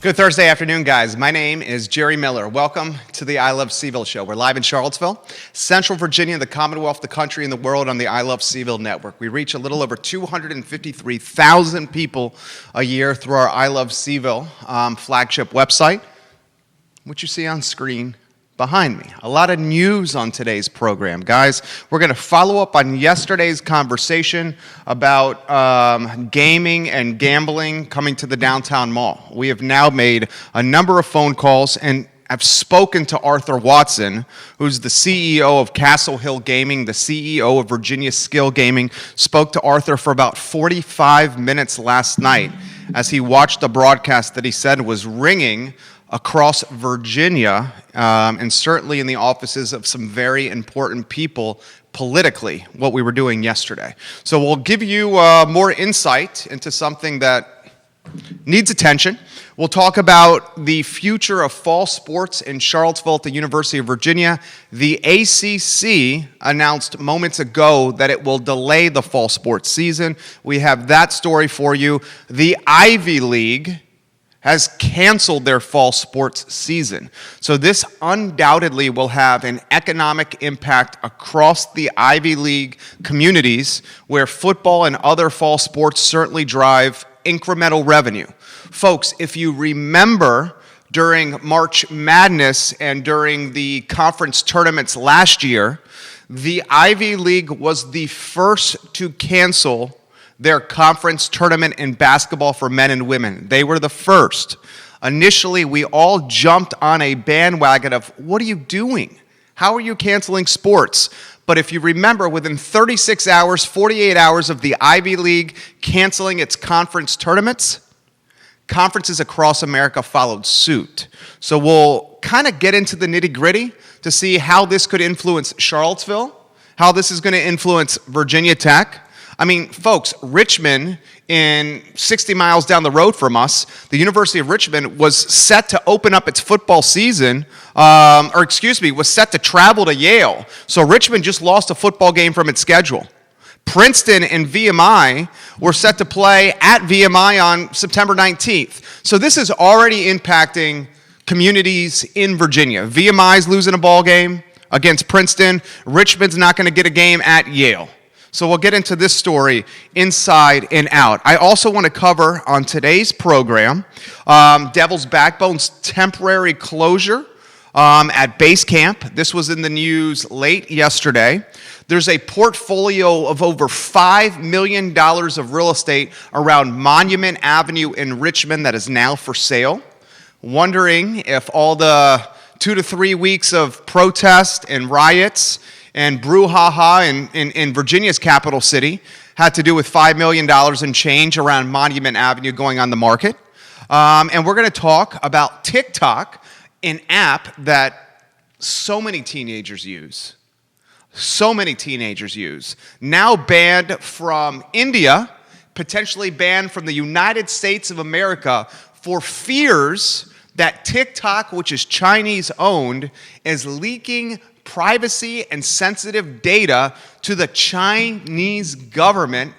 Good Thursday afternoon, guys. My name is Jerry Miller. Welcome to the I Love CVille Show. We're live in Charlottesville, Central Virginia, the Commonwealth, the country, and the world on the I Love CVille Network. We reach a little over 253,000 people a year through our I Love CVille flagship website, which you see on screen behind me. A lot of news on today's program. Guys, we're going to follow up on yesterday's conversation about gaming and gambling coming to the downtown mall. We have now made a number of phone calls and I've spoken to Arthur Watson, who's the CEO of Castle Hill Gaming, the CEO of Virginia Skill Gaming. Spoke to Arthur for about 45 minutes last night as he watched a broadcast that he said was ringing across Virginia, and certainly in the offices of some very important people politically, what we were doing yesterday. So we'll give you more insight into something that needs attention. We'll talk about the future of fall sports in Charlottesville at the University of Virginia. The ACC announced moments ago that it will delay the fall sports season. We have that story for you. The Ivy League has canceled their fall sports season. So this undoubtedly will have an economic impact across the Ivy League communities where football and other fall sports certainly drive incremental revenue. Folks, if you remember during March Madness and during the conference tournaments last year, the Ivy League was the first to cancel their conference tournament in basketball for men and women. They were the first. Initially, we all jumped on a bandwagon of, what are you doing? How are you canceling sports? But if you remember, within 36 hours, 48 hours of the Ivy League canceling its conference tournaments, conferences across America followed suit. So we'll kind of get into the nitty-gritty to see how this could influence Charlottesville, how this is going to influence Virginia Tech. I mean, folks, Richmond, in 60 miles down the road from us, the University of Richmond was set to open up its football season, was set to travel to Yale. So Richmond just lost a football game from its schedule. Princeton and VMI were set to play at VMI on September 19th. So this is already impacting communities in Virginia. VMI's losing a ball game against Princeton. Richmond's not going to get a game at Yale. So we'll get into this story inside and out. I also want to cover on today's program Devil's Backbone's temporary closure at base camp. This was in the news late yesterday. There's a portfolio of over $5 million of real estate around Monument Avenue in Richmond that is now for sale. Wondering if all the 2 to 3 weeks of protest and riots and brouhaha in Virginia's capital city had to do with $5 million in change around Monument Avenue going on the market. And we're going to talk about TikTok, an app that so many teenagers use. Now banned from India, potentially banned from the United States of America for fears that TikTok, which is Chinese-owned, is leaking privacy and sensitive data to the Chinese government,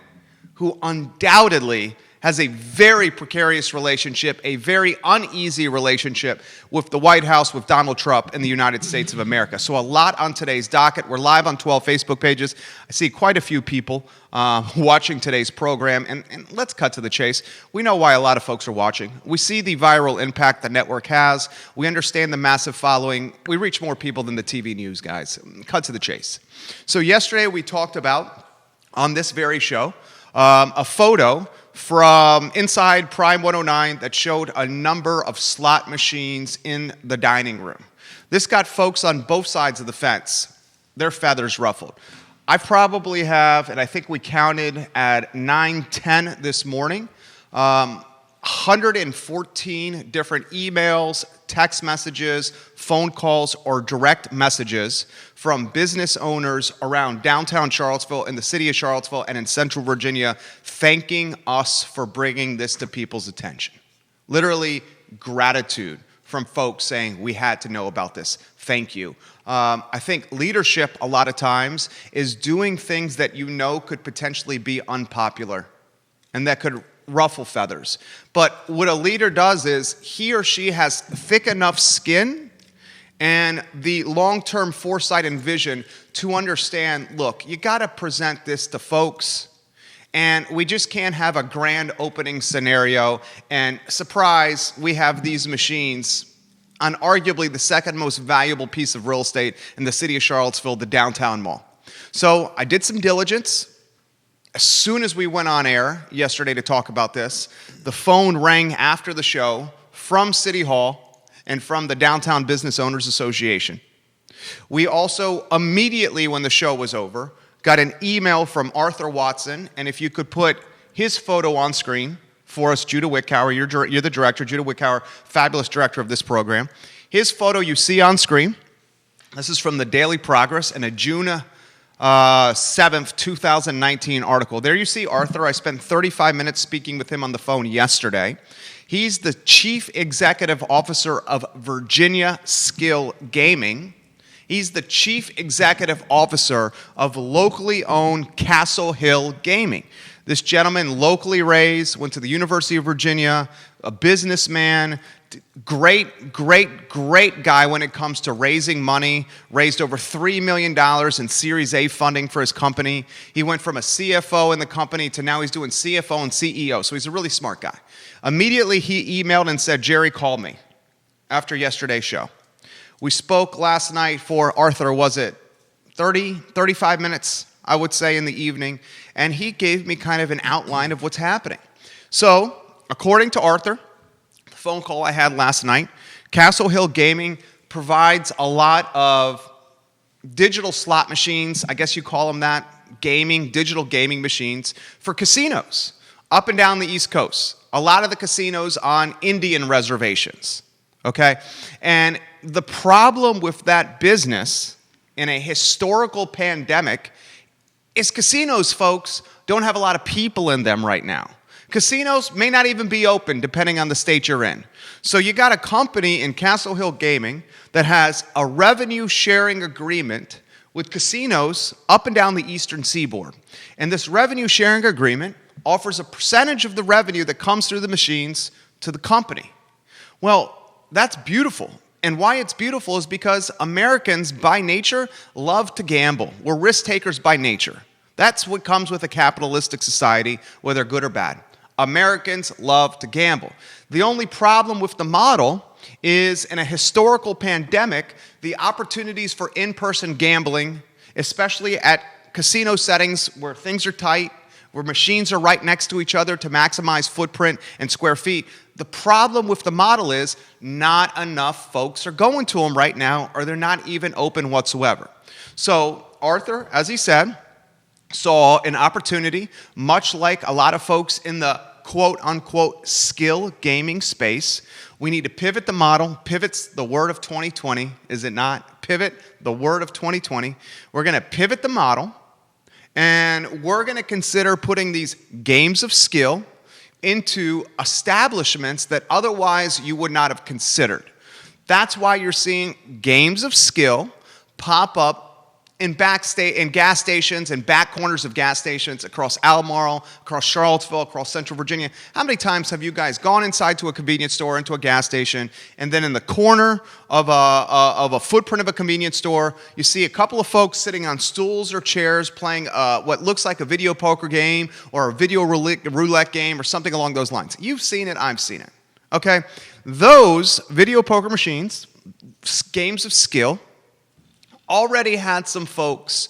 who undoubtedly has a very precarious relationship, a very uneasy relationship with the White House, with Donald Trump and the United States of America. So a lot on today's docket. We're live on 12 Facebook pages. I see quite a few people watching today's program, and let's cut to the chase. We know why a lot of folks are watching. We see the viral impact the network has. We understand the massive following. We reach more people than the TV news, guys. Cut to the chase. So yesterday we talked about, on this very show, a photo from inside Prime 109 that showed a number of slot machines in the dining room. This got folks on both sides of the fence, their feathers ruffled. I probably have, and I think we counted at 9:10 this morning, 114 different emails, text messages, phone calls, or direct messages from business owners around downtown Charlottesville, in the city of Charlottesville, and in Central Virginia, thanking us for bringing this to people's attention. Literally, gratitude from folks saying, we had to know about this. Thank you. I think leadership, a lot of times, is doing things that you know could potentially be unpopular and that could ruffle feathers. But what a leader does is he or she has thick enough skin and the long-term foresight and vision to understand, look, you got to present this to folks, and we just can't have a grand opening scenario and surprise, we have these machines on arguably the second most valuable piece of real estate in the city of Charlottesville, the downtown mall. So I did some diligence. As soon as we went on air yesterday to talk about this, the phone rang after the show from City Hall and from the Downtown Business Owners Association. We also immediately, when the show was over, got an email from Arthur Watson, and if you could put his photo on screen for us, Judah Wickower, you're the director, Judah Wickower, fabulous director of this program. His photo you see on screen, this is from the Daily Progress and a June 7th, 2019 article. There you see Arthur. I spent 35 minutes speaking with him on the phone yesterday. He's the Chief Executive Officer of Virginia Skill Gaming. He's the Chief Executive Officer of locally owned Castle Hill Gaming. This gentleman, locally raised, went to the University of Virginia, a businessman, great guy when it comes to raising money, raised over $3 million in Series A funding for his company. He went from a CFO in the company to now he's doing CFO and CEO, so he's a really smart guy. Immediately he emailed and said, Jerry, call me after yesterday's show. We spoke last night for, Arthur, was it 35 minutes, I would say, in the evening, and he gave me kind of an outline of what's happening. So, according to Arthur, the phone call I had last night, Castle Hill Gaming provides a lot of digital slot machines, I guess you call them that, digital gaming machines for casinos up and down the East Coast. A lot of the casinos on Indian reservations, okay? And the problem with that business in a historical pandemic is casinos, folks, don't have a lot of people in them right now. Casinos may not even be open depending on the state you're in. So you got a company in Castle Hill Gaming that has a revenue sharing agreement with casinos up and down the eastern seaboard. And this revenue sharing agreement offers a percentage of the revenue that comes through the machines to the company. Well, that's beautiful. And why it's beautiful is because Americans, by nature, love to gamble. We're risk takers by nature. That's what comes with a capitalistic society, whether good or bad. Americans love to gamble. The only problem with the model is in a historical pandemic, the opportunities for in-person gambling, especially at casino settings where things are tight, where machines are right next to each other to maximize footprint and square feet. The problem with the model is not enough folks are going to them right now, or they're not even open whatsoever. So Arthur, as he said, saw an opportunity, much like a lot of folks in the quote-unquote skill gaming space. We need to pivot the model. Pivot's the word of 2020, is it not? Pivot, the word of 2020. We're going to pivot the model, and we're going to consider putting these games of skill into establishments that otherwise you would not have considered. That's why you're seeing games of skill pop up in gas stations and back corners of gas stations across Albemarle, across Charlottesville, across Central Virginia. How many times have you guys gone inside to a convenience store, into a gas station, and then in the corner of a footprint of a convenience store, you see a couple of folks sitting on stools or chairs playing what looks like a video poker game or a video roulette game or something along those lines? You've seen it, I've seen it. Okay? Those video poker machines, games of skill, already had some folks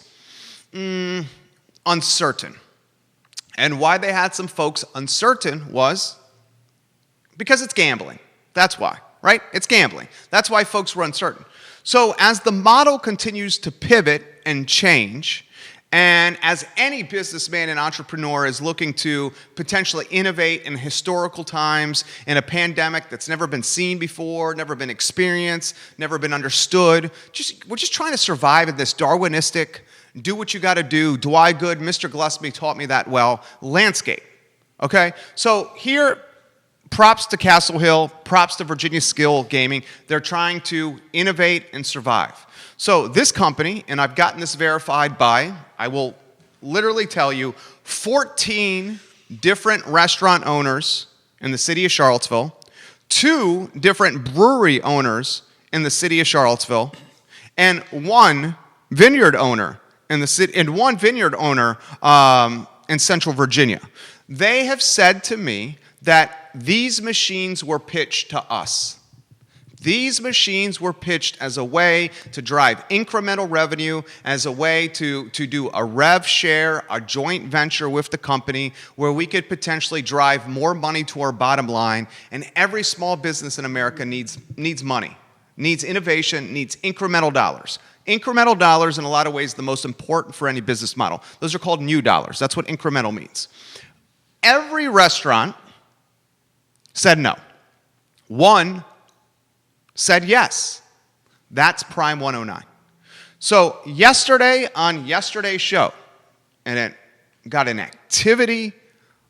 uncertain. And why they had some folks uncertain was because it's gambling. That's why, right? It's gambling. That's why folks were uncertain. So as the model continues to pivot and change, and as any businessman and entrepreneur is looking to potentially innovate in historical times, in a pandemic that's never been seen before, never been experienced, never been understood, we're just trying to survive in this Darwinistic, do what you got to do good, Mr. Gillespie taught me that well, landscape. Okay? So here, props to Castle Hill, props to Virginia Skill Gaming. They're trying to innovate and survive. So this company, and I've gotten this verified by, I will literally tell you, 14 different restaurant owners in the city of Charlottesville, 2 different brewery owners in the city of Charlottesville, and 1 vineyard owner in the city, and 1 vineyard owner in Central Virginia. They have said to me that these machines were pitched to us. These machines were pitched as a way to drive incremental revenue, as a way to do a rev share, a joint venture with the company, where we could potentially drive more money to our bottom line. And every small business in America needs money, needs innovation, needs incremental dollars. Incremental dollars, in a lot of ways, the most important for any business model. Those are called new dollars. That's what incremental means. Every restaurant said no. 1 said yes. That's Prime 109. So yesterday on yesterday's show, and it got an activity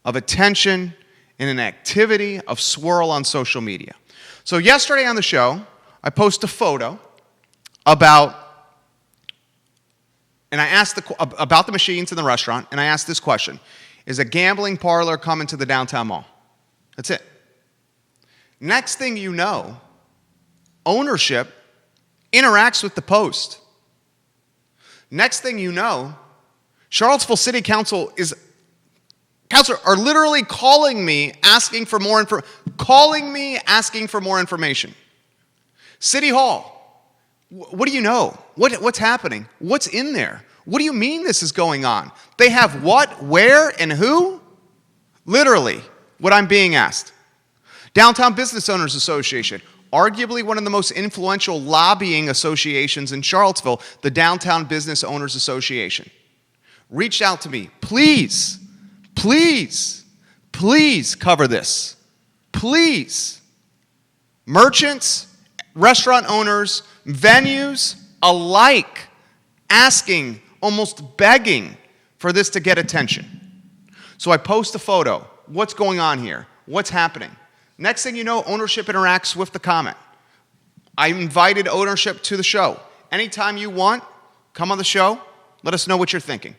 of attention and an activity of swirl on social media. So yesterday on the show, I posted a photo about, and I asked about the machines in the restaurant, and I asked this question: is a gambling parlor coming to the downtown mall? That's it. Next thing you know, ownership interacts with the post. Next thing you know, Charlottesville City Council are literally calling me asking for more information. City Hall, what do you know? What's happening? What's in there? What do you mean this is going on? They have what, where, and who? Literally, what I'm being asked. Downtown Business Owners Association, arguably one of the most influential lobbying associations in Charlottesville, the Downtown Business Owners Association, reached out to me. Please, please, please cover this. Please. Merchants, restaurant owners, venues alike asking, almost begging for this to get attention. So I post a photo. What's going on here? What's happening? Next thing you know, ownership interacts with the comment. I invited ownership to the show. Anytime you want, come on the show. Let us know what you're thinking.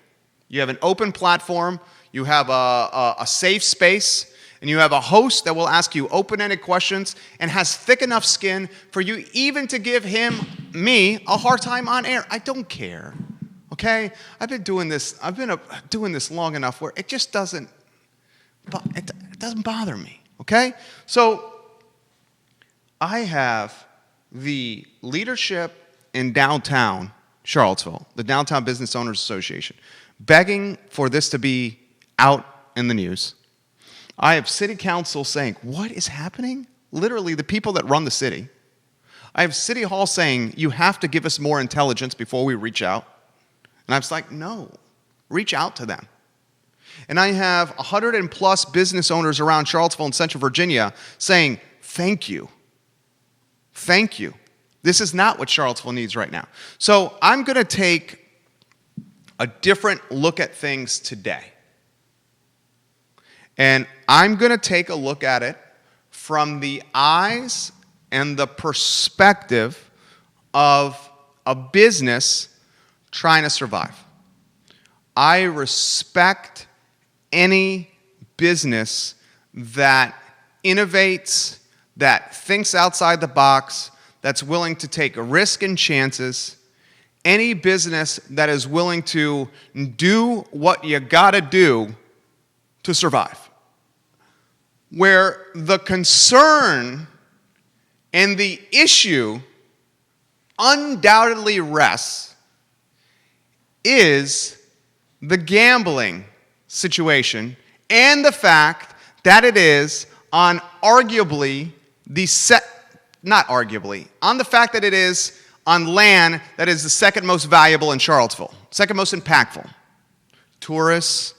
You have an open platform. You have a safe space. And you have a host that will ask you open-ended questions and has thick enough skin for you even to give me, a hard time on air. I don't care, okay? I've been doing this long enough where it just doesn't bother me. Okay? So I have the leadership in downtown Charlottesville, the Downtown Business Owners Association, begging for this to be out in the news. I have city council saying, what is happening? Literally, the people that run the city. I have City Hall saying, you have to give us more intelligence before we reach out. And I was like, no, reach out to them. And I have 100+ business owners around Charlottesville and Central Virginia saying, thank you. Thank you. This is not what Charlottesville needs right now. So I'm going to take a different look at things today. And I'm going to take a look at it from the eyes and the perspective of a business trying to survive. I respect any business that innovates, that thinks outside the box, that's willing to take a risk and chances, any business that is willing to do what you gotta do to survive. Where the concern and the issue undoubtedly rests is the gambling situation and the fact that it is on arguably on the fact that it is on land that is the second most valuable in Charlottesville, second most impactful. Tourists,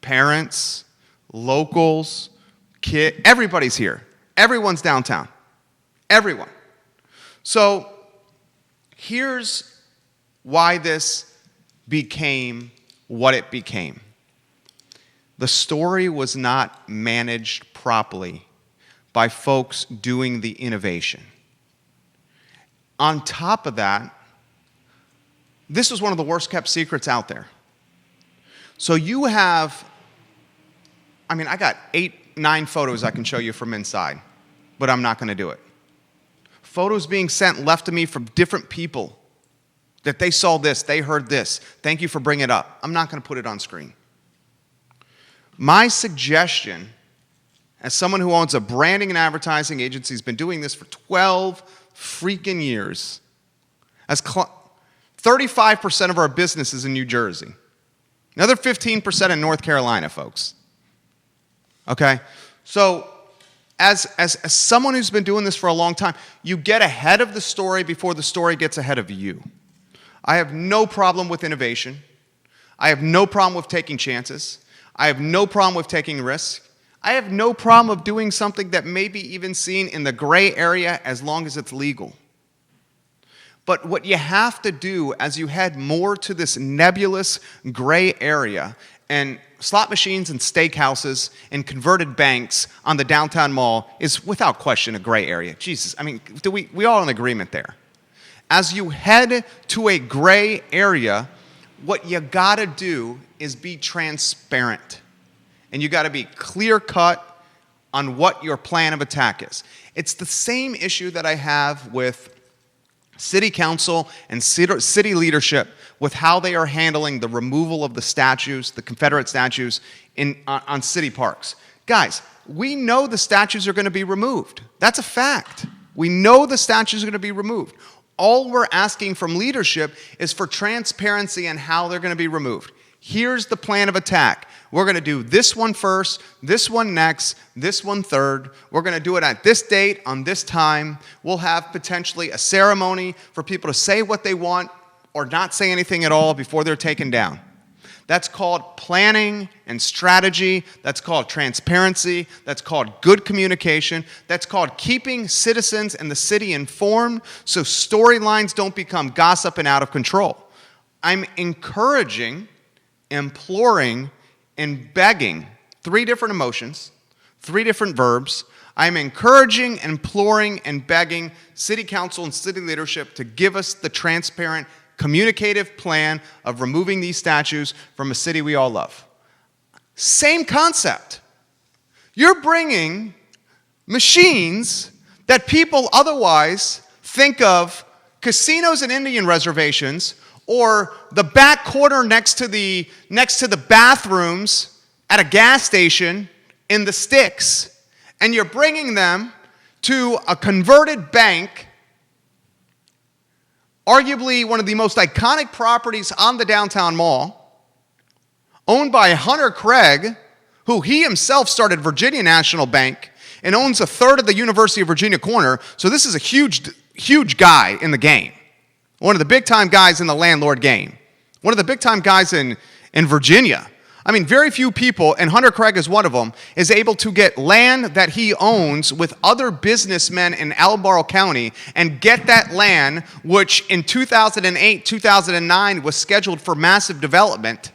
parents, locals, kids, everybody's here. Everyone's downtown. Everyone. So here's why this became what it became. The story was not managed properly by folks doing the innovation. On top of that, this was one of the worst kept secrets out there. So you have, I got 8, 9 photos I can show you from inside, but I'm not going to do it. Photos being sent left to me from different people that they saw this, they heard this. Thank you for bringing it up. I'm not going to put it on screen. My suggestion, as someone who owns a branding and advertising agency, has been doing this for 12 freaking years, as 35% of our business is in New Jersey. Another 15% in North Carolina, folks. Okay? So, as someone who's been doing this for a long time, you get ahead of the story before the story gets ahead of you. I have no problem with innovation. I have no problem with taking chances. I have no problem with taking risks. I have no problem of doing something that may be even seen in the gray area as long as it's legal. But what you have to do as you head more to this nebulous gray area, and slot machines and steakhouses and converted banks on the downtown mall is without question a gray area. Jesus, we all in agreement there? As you head to a gray area, what you gotta do is be transparent. And you gotta be clear-cut on what your plan of attack is. It's the same issue that I have with city council and city leadership with how they are handling the removal of the statues, the Confederate statues, on city parks. Guys, we know the statues are going to be removed. That's a fact. We know the statues are going to be removed. All we're asking from leadership is for transparency on how they're going to be removed. Here's the plan of attack. We're going to do this one first, this one next, this one third. We're going to do it at this date, on this time. We'll have potentially a ceremony for people to say what they want or not say anything at all before they're taken down. That's called planning and strategy. That's called transparency. That's called good communication. That's called keeping citizens and the city informed so storylines don't become gossip and out of control. I'm encouraging, imploring, and begging, 3 different emotions, 3 different verbs. I'm encouraging, imploring, and begging city council and city leadership to give us the transparent, communicative plan of removing these statues from a city we all love. Same concept. You're bringing machines that people otherwise think of casinos and Indian reservations or the back corner next to the bathrooms at a gas station in the sticks, and you're bringing them to a converted bank, arguably one of the most iconic properties on the downtown mall, owned by Hunter Craig, who he himself started Virginia National Bank and owns a third of the University of Virginia corner. So this is a huge guy in the game. One of the big-time guys in the landlord game. One of the big-time guys in Virginia. Very few people, and Hunter Craig is one of them, is able to get land that he owns with other businessmen in Albemarle County and get that land, which in 2008, 2009 was scheduled for massive development.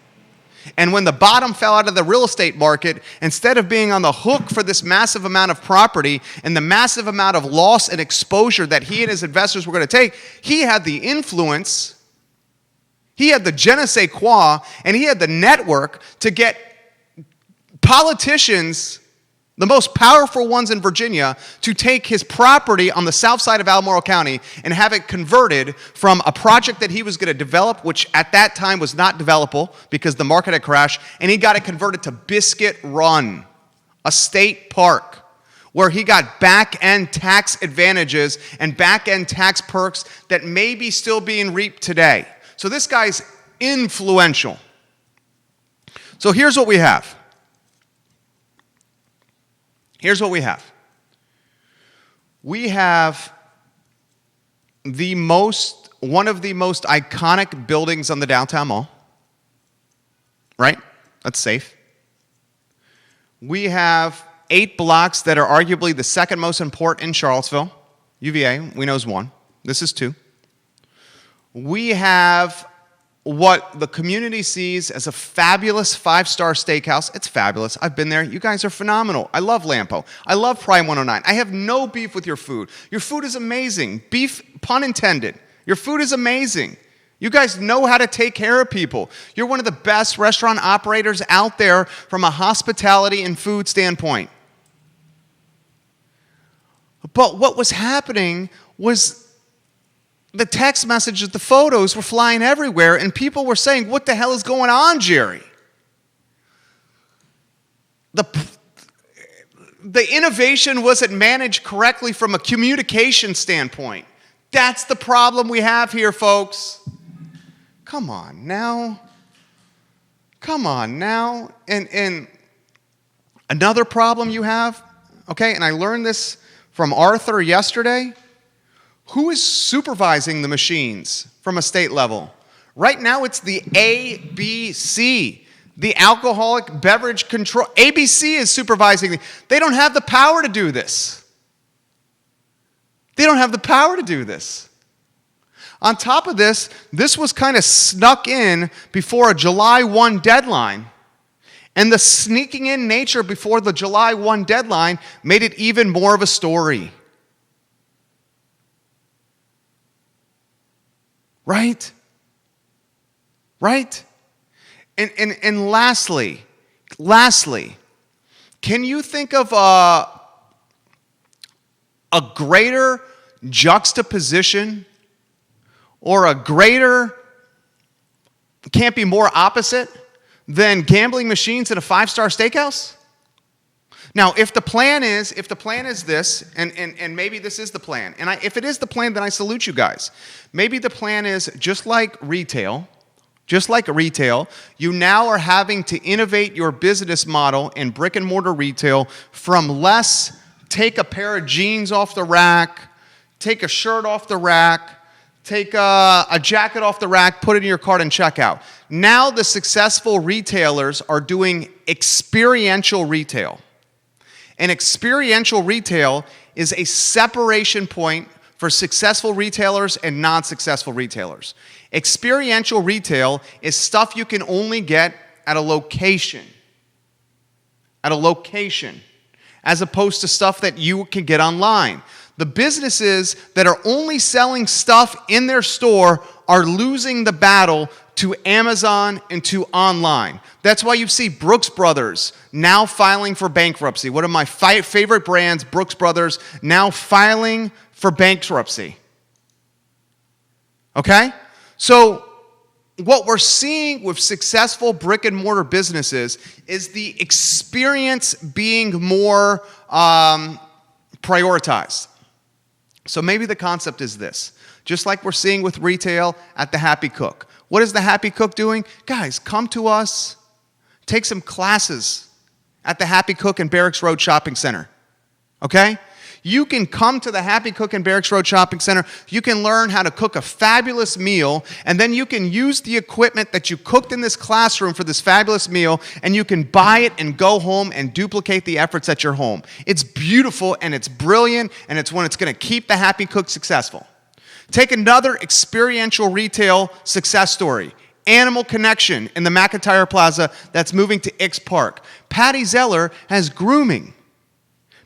And when the bottom fell out of the real estate market, instead of being on the hook for this massive amount of property and the massive amount of loss and exposure that he and his investors were going to take, he had the influence, he had the je ne sais quoi, and he had the network to get politicians, the most powerful ones in Virginia, to take his property on the south side of Albemarle County and have it converted from a project that he was going to develop, which at that time was not developable because the market had crashed, and he got it converted to Biscuit Run, a state park, where he got back-end tax advantages and back-end tax perks that may be still being reaped today. So this guy's influential. So here's what we have. Here's what we have. We have one of the most iconic buildings on the downtown mall. Right? That's safe. We have 8 blocks that are arguably the second most important in Charlottesville. UVA, we know is 1. This is 2. We have what the community sees as a fabulous 5-star steakhouse. It's fabulous. I've been there. You guys are phenomenal. I love Lampo. I love Prime 109. I have no beef with your food. Your food is amazing. Beef, pun intended. Your food is amazing. You guys know how to take care of people. You're one of the best restaurant operators out there from a hospitality and food standpoint. But what was happening was the text messages, the photos were flying everywhere, and people were saying, "What the hell is going on, Jerry?" The innovation wasn't managed correctly from a communication standpoint. That's the problem we have here, folks. Come on now. And another problem you have, okay, and I learned this from Arthur yesterday. Who is supervising the machines from a state level? Right now it's the ABC, the Alcoholic Beverage Control. ABC is supervising. They don't have the power to do this. On top of this, this was kind of snuck in before a July 1 deadline. And the sneaking in nature before the July 1 deadline made it even more of a story. Right? And lastly, can you think of a greater juxtaposition or a greater, can't be more opposite than gambling machines at a 5-star steakhouse? Now, if the plan is this, and maybe this is the plan, and if it is the plan, then I salute you guys. Maybe the plan is just like retail, you now are having to innovate your business model in brick and mortar retail from less take a pair of jeans off the rack, take a shirt off the rack, take a jacket off the rack, put it in your cart and check out. Now the successful retailers are doing experiential retail. And experiential retail is a separation point for successful retailers and non-successful retailers. Experiential retail is stuff you can only get at a location. As opposed to stuff that you can get online. The businesses that are only selling stuff in their store are losing the battle to Amazon and to online. That's why you see Brooks Brothers now filing for bankruptcy. One of my favorite brands, Brooks Brothers, now filing for bankruptcy. Okay? So what we're seeing with successful brick and mortar businesses is the experience being more prioritized. So maybe the concept is this. Just like we're seeing with retail at the Happy Cook. What is the Happy Cook doing? Guys, come to us. Take some classes at the Happy Cook and Barracks Road Shopping Center. Okay? You can come to the Happy Cook and Barracks Road Shopping Center. You can learn how to cook a fabulous meal, and then you can use the equipment that you cooked in this classroom for this fabulous meal, and you can buy it and go home and duplicate the efforts at your home. It's beautiful, and it's brilliant, and it's when it's going to keep the Happy Cook successful. Take another experiential retail success story. Animal Connection in the McIntyre Plaza that's moving to X Park. Patty Zeller has grooming.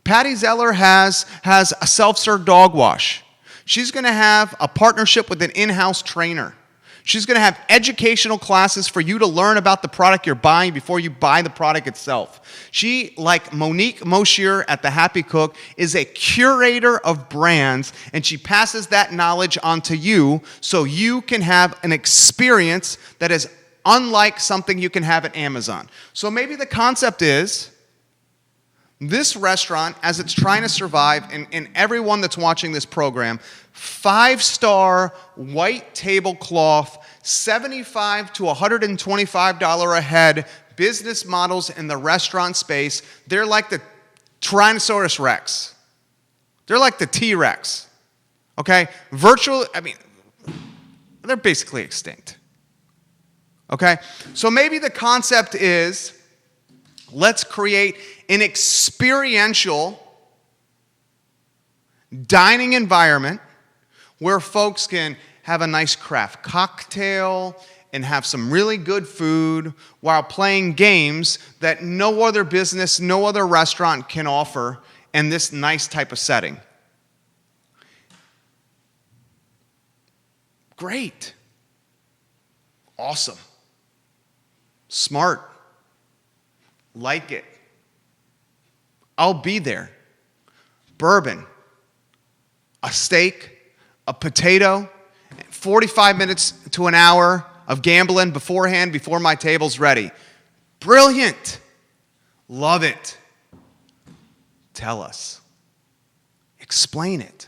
Patty Zeller has a self-serve dog wash. She's going to have a partnership with an in-house trainer. She's going to have educational classes for you to learn about the product you're buying before you buy the product itself. She, like Monique Moshier at the Happy Cook, is a curator of brands, and she passes that knowledge on to you so you can have an experience that is unlike something you can have at Amazon. So maybe the concept is this restaurant, as it's trying to survive, and everyone that's watching this program, 5-star white tablecloth, $75 to $125 a head business models in the restaurant space. They're like the Tyrannosaurus Rex. They're like the T-Rex. Okay? They're basically extinct. Okay? So maybe the concept is, let's create an experiential dining environment where folks can have a nice craft cocktail and have some really good food while playing games that no other business, no other restaurant can offer in this nice type of setting. Great. Awesome. Smart. Like it. I'll be there. Bourbon, a steak, a potato, 45 minutes to an hour of gambling beforehand before my table's ready. Brilliant. Love it. Tell us. Explain it.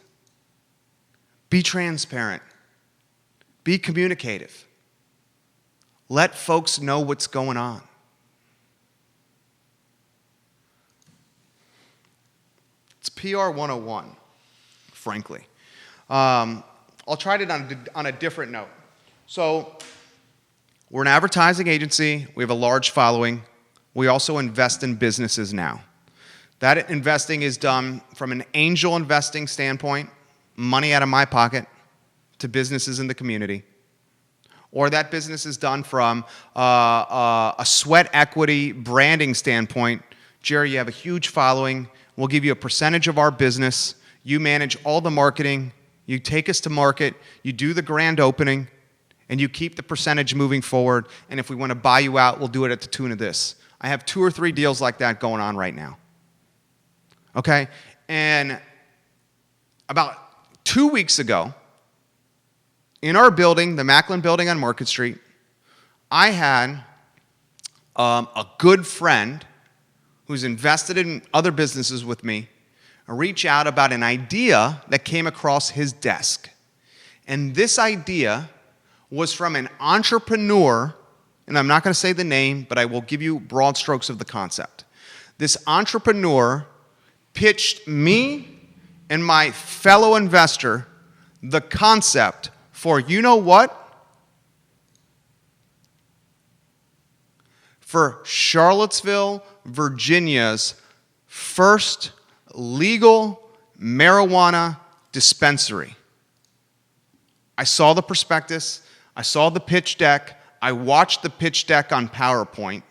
Be transparent. Be communicative. Let folks know what's going on. It's PR 101, frankly. I'll try it on a different note. So, we're an advertising agency. We have a large following. We also invest in businesses now. That investing is done from an angel investing standpoint, money out of my pocket, to businesses in the community. Or that business is done from a sweat equity branding standpoint. Jerry, you have a huge following. We'll give you a percentage of our business. You manage all the marketing. You take us to market. You do the grand opening. And you keep the percentage moving forward. And if we want to buy you out, we'll do it at the tune of this. I have 2 or 3 deals like that going on right now. Okay? And about 2 weeks ago, in our building, the Macklin building on Market Street, I had a good friend who's invested in other businesses with me reach out about an idea that came across his desk. And this idea was from an entrepreneur, and I'm not going to say the name, but I will give you broad strokes of the concept. This entrepreneur pitched me and my fellow investor the concept for, you know what? For Charlottesville, Virginia's first legal marijuana dispensary. I saw the prospectus. I saw the pitch deck. I watched the pitch deck on PowerPoint.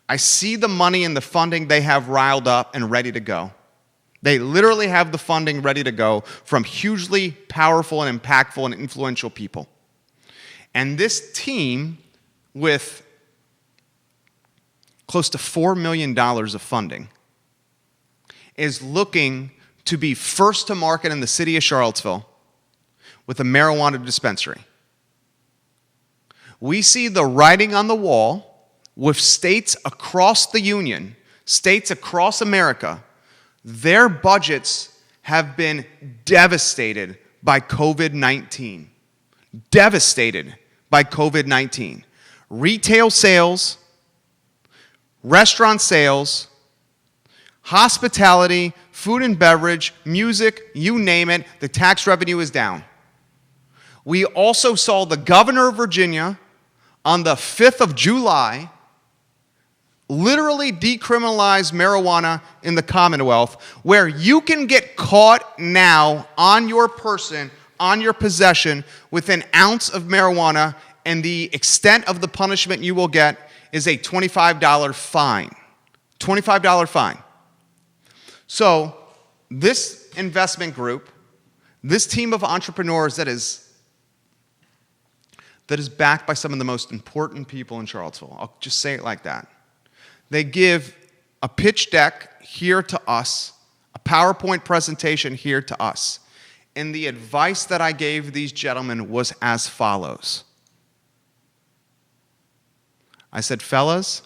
I see the money and the funding they have riled up and ready to go. They literally have the funding ready to go from hugely powerful and impactful and influential people. And this team, with close to $4 million of funding, is looking to be first to market in the city of Charlottesville with a marijuana dispensary. We see the writing on the wall with states across the union, states across America. Their budgets have been devastated by COVID-19. Devastated by COVID-19. Retail sales, restaurant sales, hospitality, food and beverage, music, you name it, the tax revenue is down. We also saw the governor of Virginia on the 5th of July literally decriminalize marijuana in the Commonwealth, where you can get caught now on your person, on your possession, with an ounce of marijuana, and the extent of the punishment you will get is a $25 fine. $25 fine. So this investment group, this team of entrepreneurs that is backed by some of the most important people in Charlottesville, I'll just say it like that. They give a pitch deck here to us, a PowerPoint presentation here to us. And the advice that I gave these gentlemen was as follows. I said, fellas,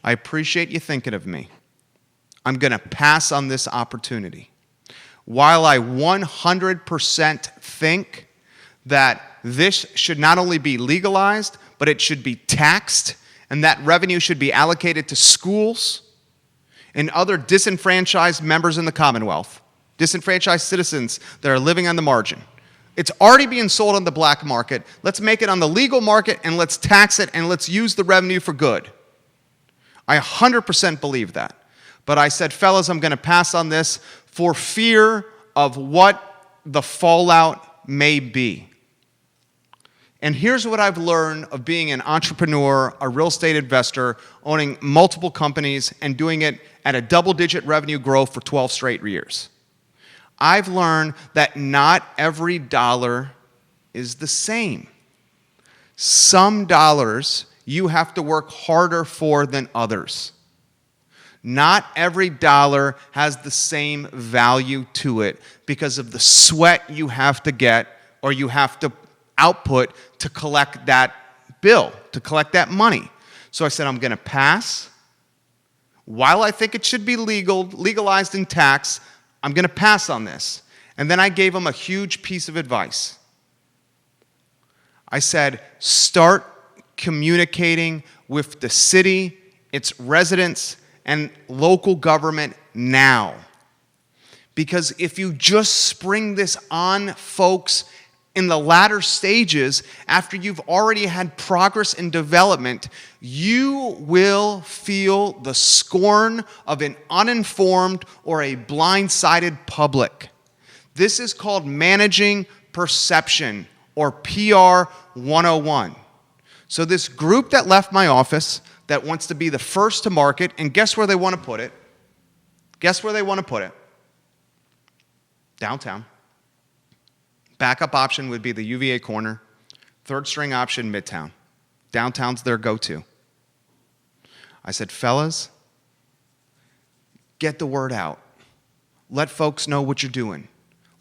I appreciate you thinking of me. I'm going to pass on this opportunity. While I 100% think that this should not only be legalized, but it should be taxed, and that revenue should be allocated to schools and other disenfranchised members in the Commonwealth, disenfranchised citizens that are living on the margin. It's already being sold on the black market. Let's make it on the legal market, and let's tax it, and let's use the revenue for good. I 100% believe that. But I said, fellas, I'm going to pass on this for fear of what the fallout may be. And here's what I've learned of being an entrepreneur, a real estate investor, owning multiple companies, and doing it at a double-digit revenue growth for 12 straight years. I've learned that not every dollar is the same. Some dollars you have to work harder for than others. Not every dollar has the same value to it because of the sweat you have to get or you have to output to collect that bill, to collect that money. So I said, I'm going to pass. While I think it should be legalized in tax, I'm going to pass on this. And then I gave him a huge piece of advice. I said, start communicating with the city, its residents, and local government now. Because if you just spring this on folks in the latter stages, after you've already had progress and development, you will feel the scorn of an uninformed or a blindsided public. This is called managing perception, or PR 101. So this group that left my office that wants to be the first to market, and guess where they want to put it? Guess where they want to put it? Downtown. Backup option would be the UVA corner. Third string option, Midtown. Downtown's their go-to. I said, fellas, get the word out. Let folks know what you're doing.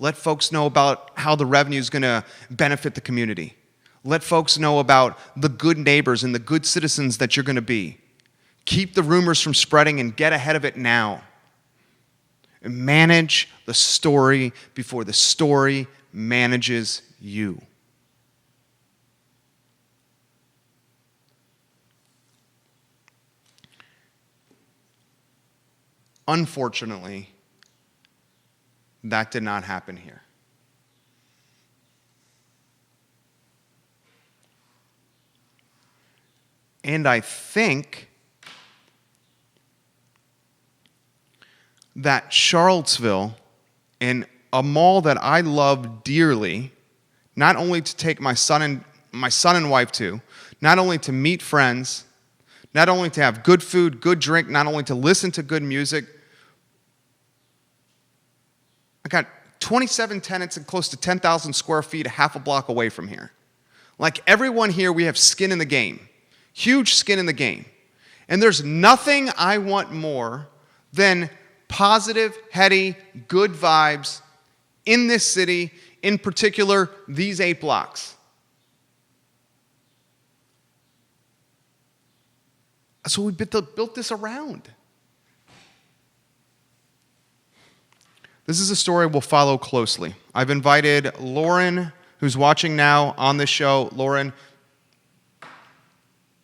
Let folks know about how the revenue is going to benefit the community. Let folks know about the good neighbors and the good citizens that you're going to be. Keep the rumors from spreading and get ahead of it now. And manage the story before the story manages you. Unfortunately, that did not happen here. And I think that Charlottesville, and a mall that I love dearly, not only to take my son and wife to, not only to meet friends, not only to have good food, good drink, not only to listen to good music. I got 27 tenants and close to 10,000 square feet, a half a block away from here. Like everyone here, we have skin in the game. Huge skin in the game. And there's nothing I want more than positive, heady, good vibes in this city, in particular, these 8 blocks. So we built this around. This is a story we'll follow closely. I've invited Lauren, who's watching now on this show. Lauren,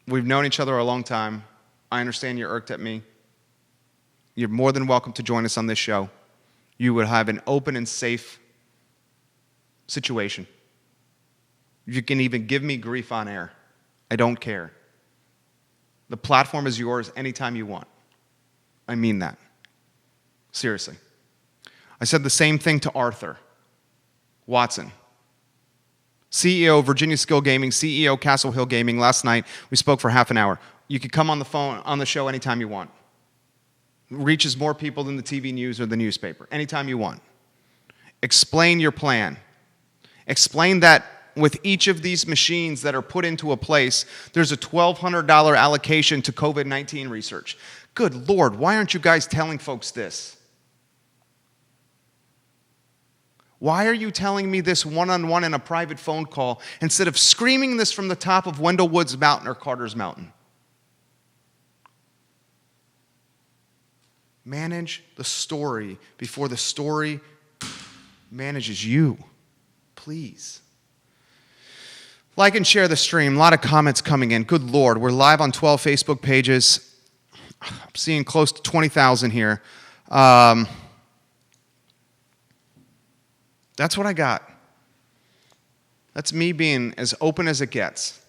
we've known each other a long time. I understand you're irked at me. You're more than welcome to join us on this show. You would have an open and safe situation. You can even give me grief on air. I don't care. The platform is yours anytime you want. I mean that. Seriously. I said the same thing to Arthur Watson, CEO of Virginia Skill Gaming, CEO Castle Hill Gaming. Last night, we spoke for half an hour. You can come on the phone, on the show anytime you want. Reaches more people than the TV news or the newspaper, anytime you want. Explain your plan. Explain that with each of these machines that are put into a place, there's a $1,200 allocation to COVID-19 research. Good Lord, why aren't you guys telling folks this? Why are you telling me this one-on-one in a private phone call instead of screaming this from the top of Wendell Woods Mountain or Carter's Mountain? Manage the story before the story manages you. Please. Like and share the stream. A lot of comments coming in. Good Lord. We're live on 12 Facebook pages. I'm seeing close to 20,000 here. That's what I got. That's me being as open as it gets.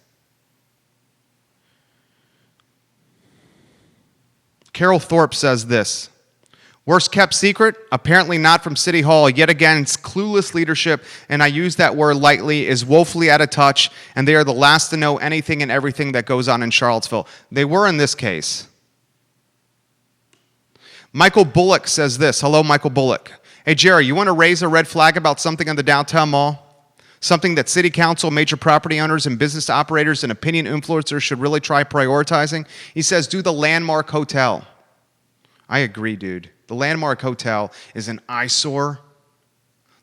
Carol Thorpe says this. Worst kept secret? Apparently not from City Hall. Yet again, it's clueless leadership, and I use that word lightly, is woefully out of touch, and they are the last to know anything and everything that goes on in Charlottesville. They were in this case. Michael Bullock says this. Hello, Michael Bullock. Hey, Jerry, you want to raise a red flag about something on the downtown mall? something that city council, major property owners, and business operators and opinion influencers should really try prioritizing. He says, do the Landmark Hotel. I agree, dude. The Landmark Hotel is an eyesore.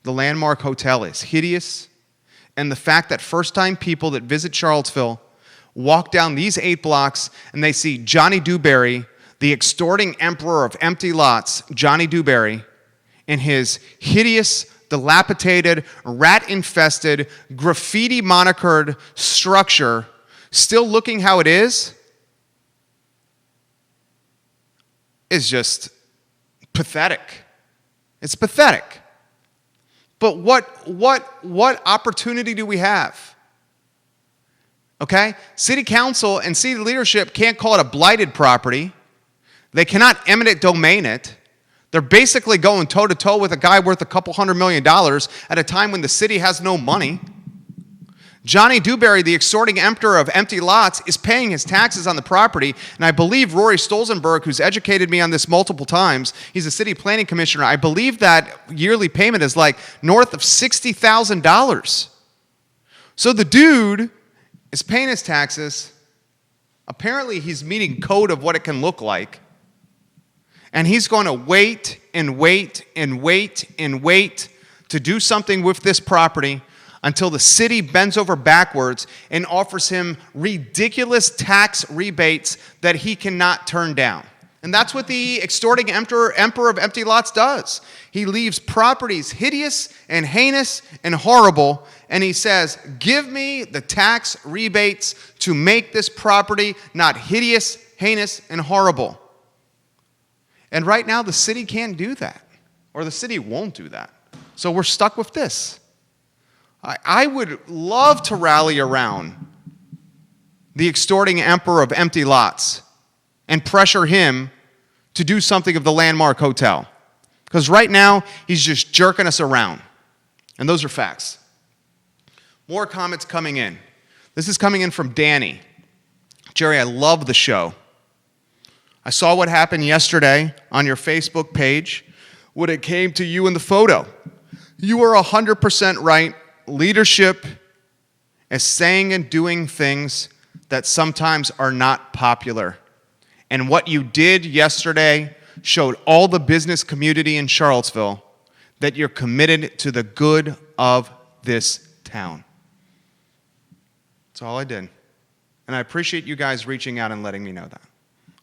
The Landmark Hotel is hideous. And the fact that first-time people that visit Charlottesville walk down these 8 blocks and they see Johnny Dewberry, the extorting emperor of empty lots, Johnny Dewberry, in his hideous, dilapidated, rat-infested, graffiti-monikered structure, still looking how it is just pathetic. It's pathetic. But what opportunity do we have? Okay? City council and city leadership can't call it a blighted property. They cannot eminent domain it. They're basically going toe-to-toe with a guy worth a couple $100 million at a time when the city has no money. Johnny Dewberry, the extorting emperor of empty lots, is paying his taxes on the property, and I believe Rory Stolzenberg, who's educated me on this multiple times, he's a city planning commissioner, I believe that yearly payment is like north of $60,000. So the dude is paying his taxes. Apparently he's meeting code of what it can look like. And he's going to wait and wait and wait and wait to do something with this property until the city bends over backwards and offers him ridiculous tax rebates that he cannot turn down. And that's what the extorting emperor of empty lots does. He leaves properties hideous and heinous and horrible, and he says, give me the tax rebates to make this property not hideous, heinous, and horrible. And right now, the city can't do that, or the city won't do that. So we're stuck with this. I would love to rally around the extorting emperor of empty lots and pressure him to do something of the Landmark Hotel. Because right now, he's just jerking us around. And those are facts. More comments coming in. This is coming in from Danny. Jerry, I love the show. I saw what happened yesterday on your Facebook page when it came to you in the photo. You were 100% right. Leadership is saying and doing things that sometimes are not popular. And what you did yesterday showed all the business community in Charlottesville that you're committed to the good of this town. That's all I did. And I appreciate you guys reaching out and letting me know that.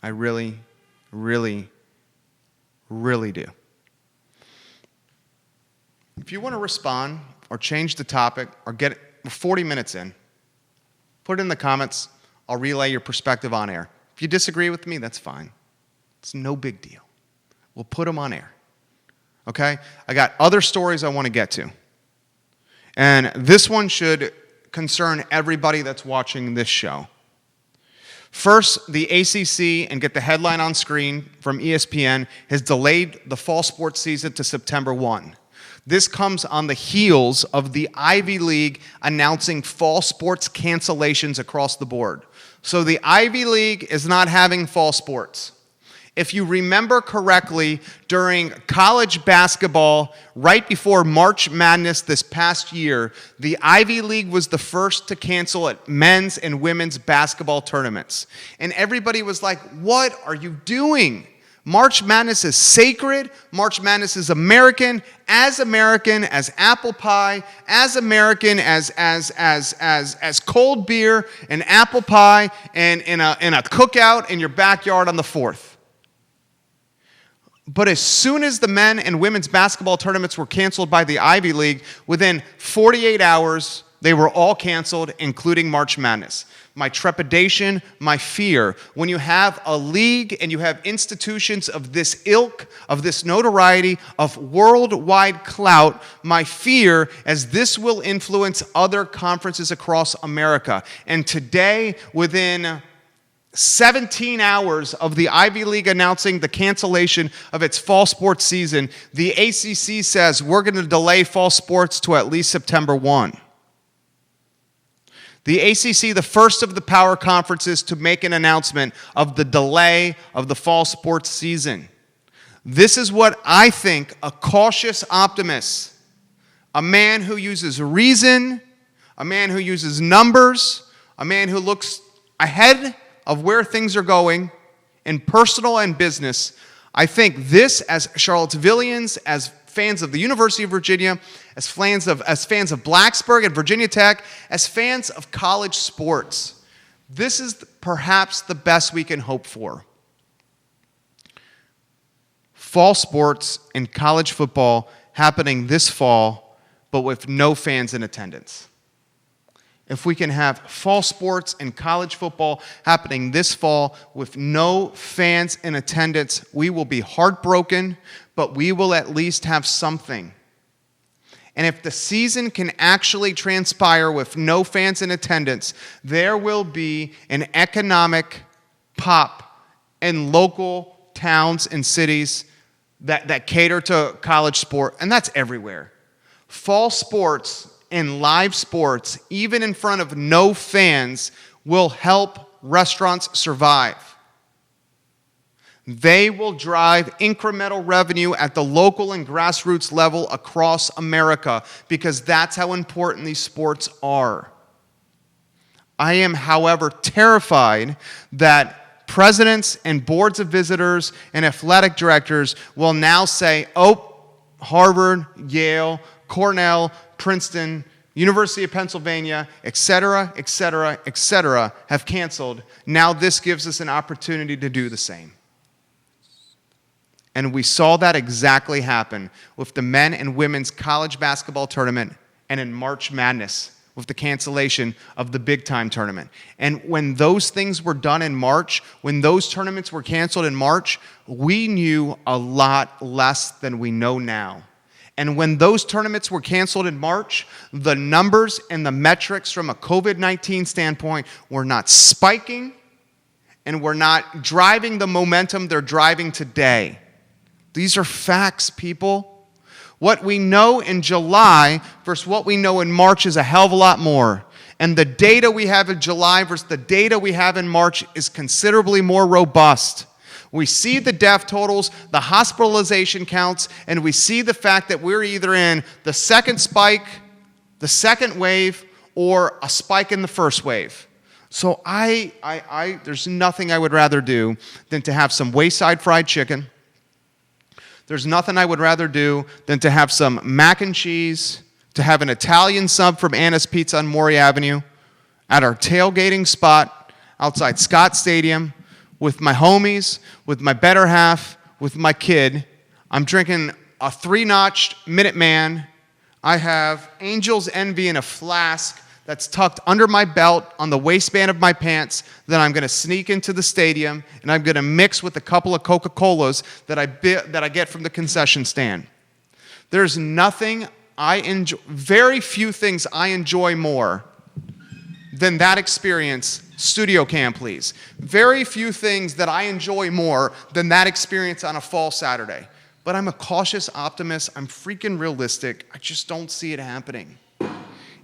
I really, really, really do. If you want to respond or change the topic or get it, we're 40 minutes in, put it in the comments. I'll relay your perspective on air. If you disagree with me, that's fine. It's no big deal. We'll put them on air. Okay? I got other stories I want to get to. And this one should concern everybody that's watching this show. First, the ACC, and get the headline on screen from ESPN, has delayed the fall sports season to September 1. This comes on the heels of the Ivy League announcing fall sports cancellations across the board. So the Ivy League is not having fall sports. If you remember correctly, during college basketball, right before March Madness this past year, the Ivy League was the first to cancel at men's and women's basketball tournaments. And everybody was like, what are you doing? March Madness is sacred. March Madness is American as apple pie, as American as cold beer and apple pie and in a cookout in your backyard on the 4th. But as soon as the men and women's basketball tournaments were canceled by the Ivy League, within 48 hours, they were all canceled, including March Madness. My trepidation, my fear, when you have a league and you have institutions of this ilk, of this notoriety, of worldwide clout, my fear is this will influence other conferences across America. And today, within 17 hours of the Ivy League announcing the cancellation of its fall sports season, the ACC says we're going to delay fall sports to at least September 1. The ACC, the first of the power conferences to make an announcement of the delay of the fall sports season. This is what I think a cautious optimist, a man who uses reason a man who uses numbers, a man who looks ahead of where things are going in personal and business. I think this, as Charlottesvillians, as fans of the University of Virginia, as fans of Blacksburg and Virginia Tech, as fans of college sports, this is perhaps the best we can hope for. Fall sports and college football happening this fall, but with no fans in attendance. If we can have fall sports and college football happening this fall with no fans in attendance, we will be heartbroken, but we will at least have something. And if the season can actually transpire with no fans in attendance, there will be an economic pop in local towns and cities that cater to college sport, and that's everywhere. Fall sports and live sports, even in front of no fans, will help restaurants survive. They will drive incremental revenue at the local and grassroots level across America because that's how important these sports are. I am, however, terrified that presidents and boards of visitors and athletic directors will now say, oh, Harvard, Yale, Cornell, Princeton, University of Pennsylvania, et cetera, have canceled. Now this gives us an opportunity to do the same. And we saw that exactly happen with the men and women's college basketball tournament and in March Madness with the cancellation of the big time tournament. And when those things were done in March, when those tournaments were canceled in March, we knew a lot less than we know now. And when those tournaments were canceled in March, the numbers and the metrics from a COVID-19 standpoint were not spiking and were not driving the momentum they're driving today. These are facts, people. What we know in July versus what we know in March is a hell of a lot more. And the data we have in July versus the data we have in March is considerably more robust. We see the death totals, the hospitalization counts, and we see the fact that we're either in the second spike, the second wave, or a spike in the first wave. So there's nothing I would rather do than to have some Wayside fried chicken. There's nothing I would rather do than to have some mac and cheese, to have an Italian sub from Anna's Pizza on Maury Avenue at our tailgating spot outside Scott Stadium with my homies, with my better half, with my kid. I'm drinking a 3-notched Minuteman. I have Angel's Envy in a flask that's tucked under my belt on the waistband of my pants that I'm going to sneak into the stadium, and I'm going to mix with a couple of Coca-Colas that I get from the concession stand. There's nothing very few things I enjoy more than that experience. Studio cam, please. Very few things that I enjoy more than that experience on a fall Saturday. But I'm a cautious optimist. I'm freaking realistic. I just don't see it happening.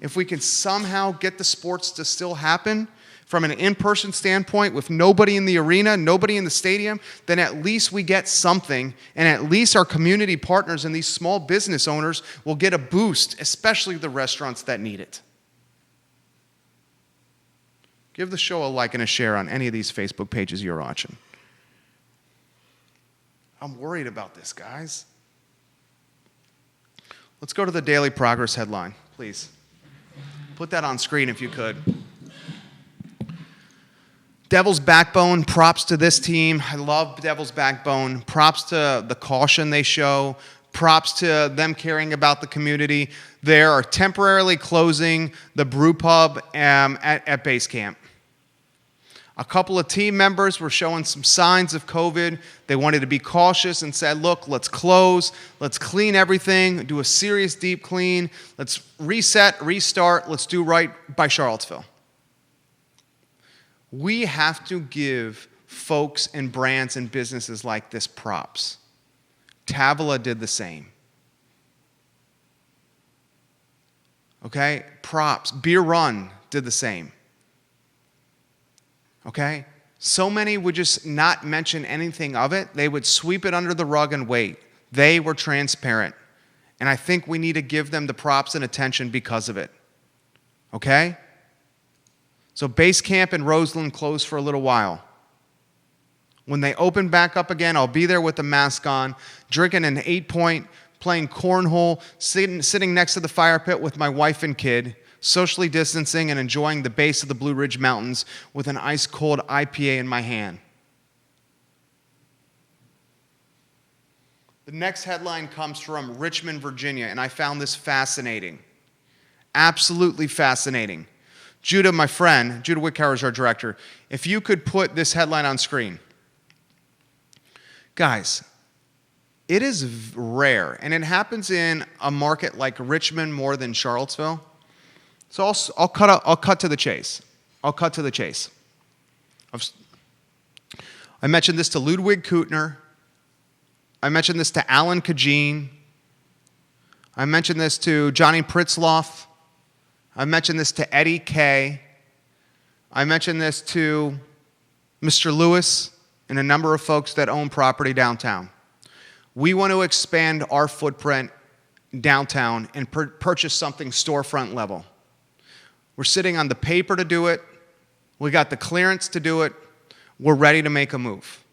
If we can somehow get the sports to still happen from an in-person standpoint with nobody in the arena, nobody in the stadium, then at least we get something, and at least our community partners and these small business owners will get a boost, especially the restaurants that need it. Give the show a like and a share on any of these Facebook pages you're watching. I'm worried about this, guys. Let's go to the Daily Progress headline, please. Put that on screen if you could. Devil's Backbone, props to this team. I love Devil's Backbone. Props to the caution they show. Props to them caring about the community. They are temporarily closing the brew pub at base camp. A couple of team members were showing some signs of COVID. They wanted to be cautious and said, look, let's close. Let's clean everything, do a serious deep clean. Let's reset, restart. Let's do right by Charlottesville. We have to give folks and brands and businesses like this props. Tavola did the same. Okay? Props. Beer Run did the same. Okay? So many would just not mention anything of it. They would sweep it under the rug and wait. They were transparent. And I think we need to give them the props and attention because of it. okay? So base camp in Roseland closed for a little while. When they open back up again, I'll be there with the mask on, drinking an 8-point, playing cornhole, sitting next to the fire pit with my wife and kid, socially distancing and enjoying the base of the Blue Ridge Mountains with an ice-cold IPA in my hand. The next headline comes from Richmond, Virginia, and I found this fascinating. Absolutely fascinating. Judah, my friend, Judah Wickhauer is our director. If you could put this headline on screen. Guys, it is rare, and it happens in a market like Richmond more than Charlottesville. So I'll cut to the chase. I'll cut to the chase. I mentioned this to Ludwig Kutner. I mentioned this to Alan Kajin. I mentioned this to Johnny Pritzloff. I mentioned this to Eddie Kay. I mentioned this to Mr. Lewis and a number of folks that own property downtown. We want to expand our footprint downtown and purchase something storefront level. We're sitting on the paper to do it. We got the clearance to do it. We're ready to make a move.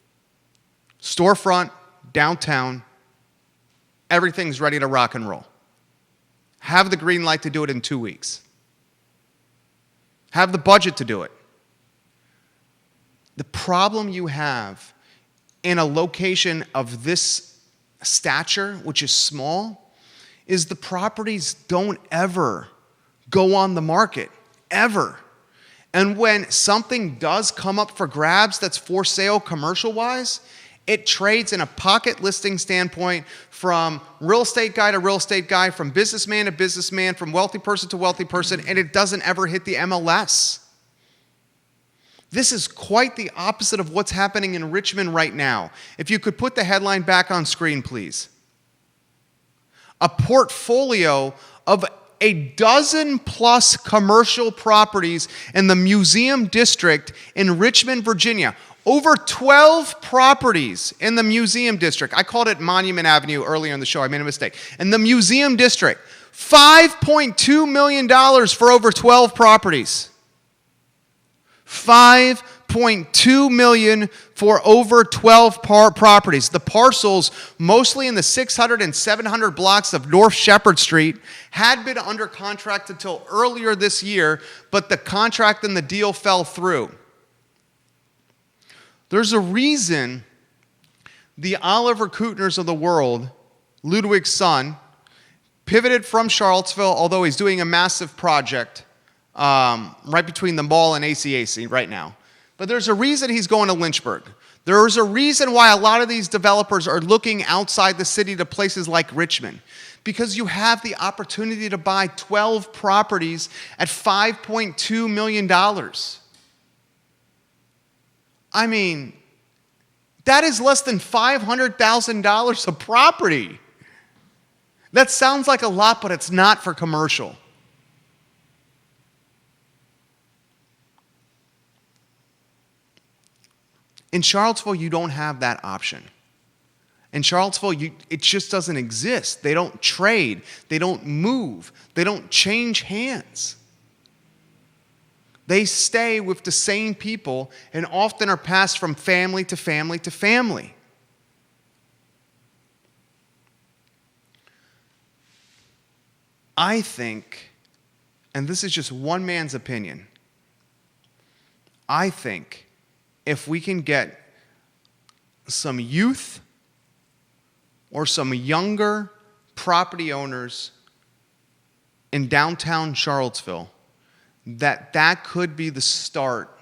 Storefront, downtown, everything's ready to rock and roll. Have the green light to do it in 2 weeks. Have the budget to do it. The problem you have in a location of this stature, which is small, is the properties don't ever go on the market, ever. And when something does come up for grabs that's for sale commercial-wise, it trades in a pocket listing standpoint from real estate guy to real estate guy, from businessman to businessman, from wealthy person to wealthy person, and it doesn't ever hit the MLS. This is quite the opposite of what's happening in Richmond right now. If you could put the headline back on screen, please. A portfolio of a dozen-plus commercial properties in the Museum District in Richmond, Virginia. Over 12 properties in the Museum District. I called it Monument Avenue earlier in the show. I made a mistake. In the Museum District, $5.2 million for over 12 properties. $5.2 million for over 12 properties. The parcels, mostly in the 600 and 700 blocks of North Shepherd Street, had been under contract until earlier this year, but the contract and the deal fell through. There's a reason the Oliver Kutners of the world, Ludwig's son, pivoted from Charlottesville, although he's doing a massive project right between the mall and ACAC right now. But there's a reason he's going to Lynchburg. There's a reason why a lot of these developers are looking outside the city to places like Richmond. Because you have the opportunity to buy 12 properties at $5.2 million. I mean, that is less than $500,000 a property. That sounds like a lot, but it's not for commercial. In Charlottesville, you don't have that option. In Charlottesville, it just doesn't exist. They don't trade. They don't move. They don't change hands. They stay with the same people and often are passed from family to family to family. I think, and this is just one man's opinion, I think if we can get some youth or some younger property owners in downtown Charlottesville, that could be the start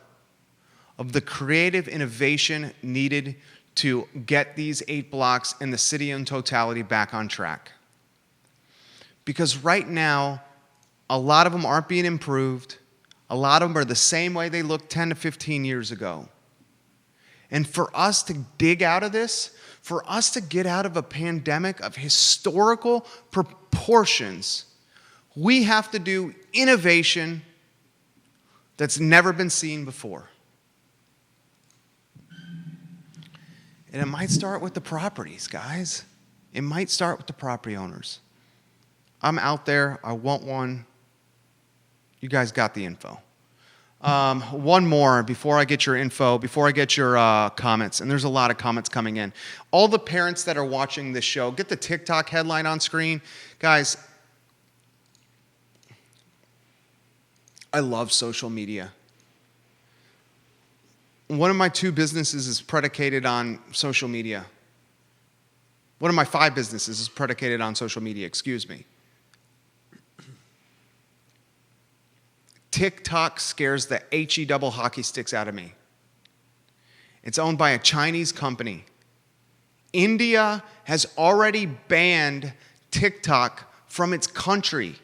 of the creative innovation needed to get these 8 blocks and the city in totality back on track. Because right now, a lot of them aren't being improved. A lot of them are the same way they looked 10 to 15 years ago. And for us to dig out of this, for us to get out of a pandemic of historical proportions, we have to do innovation that's never been seen before. And it might start with the properties, guys. It might start with the property owners. I'm out there. I want one. You guys got the info. One more before I get your info, before I get your comments, and there's a lot of comments coming in. All the parents that are watching this show, get the TikTok headline on screen. Guys, I love social media. One of my 2 businesses is predicated on social media. One of my 5 businesses is predicated on social media, excuse me. TikTok scares the HE double hockey sticks out of me. It's owned by a Chinese company. India has already banned TikTok from its country.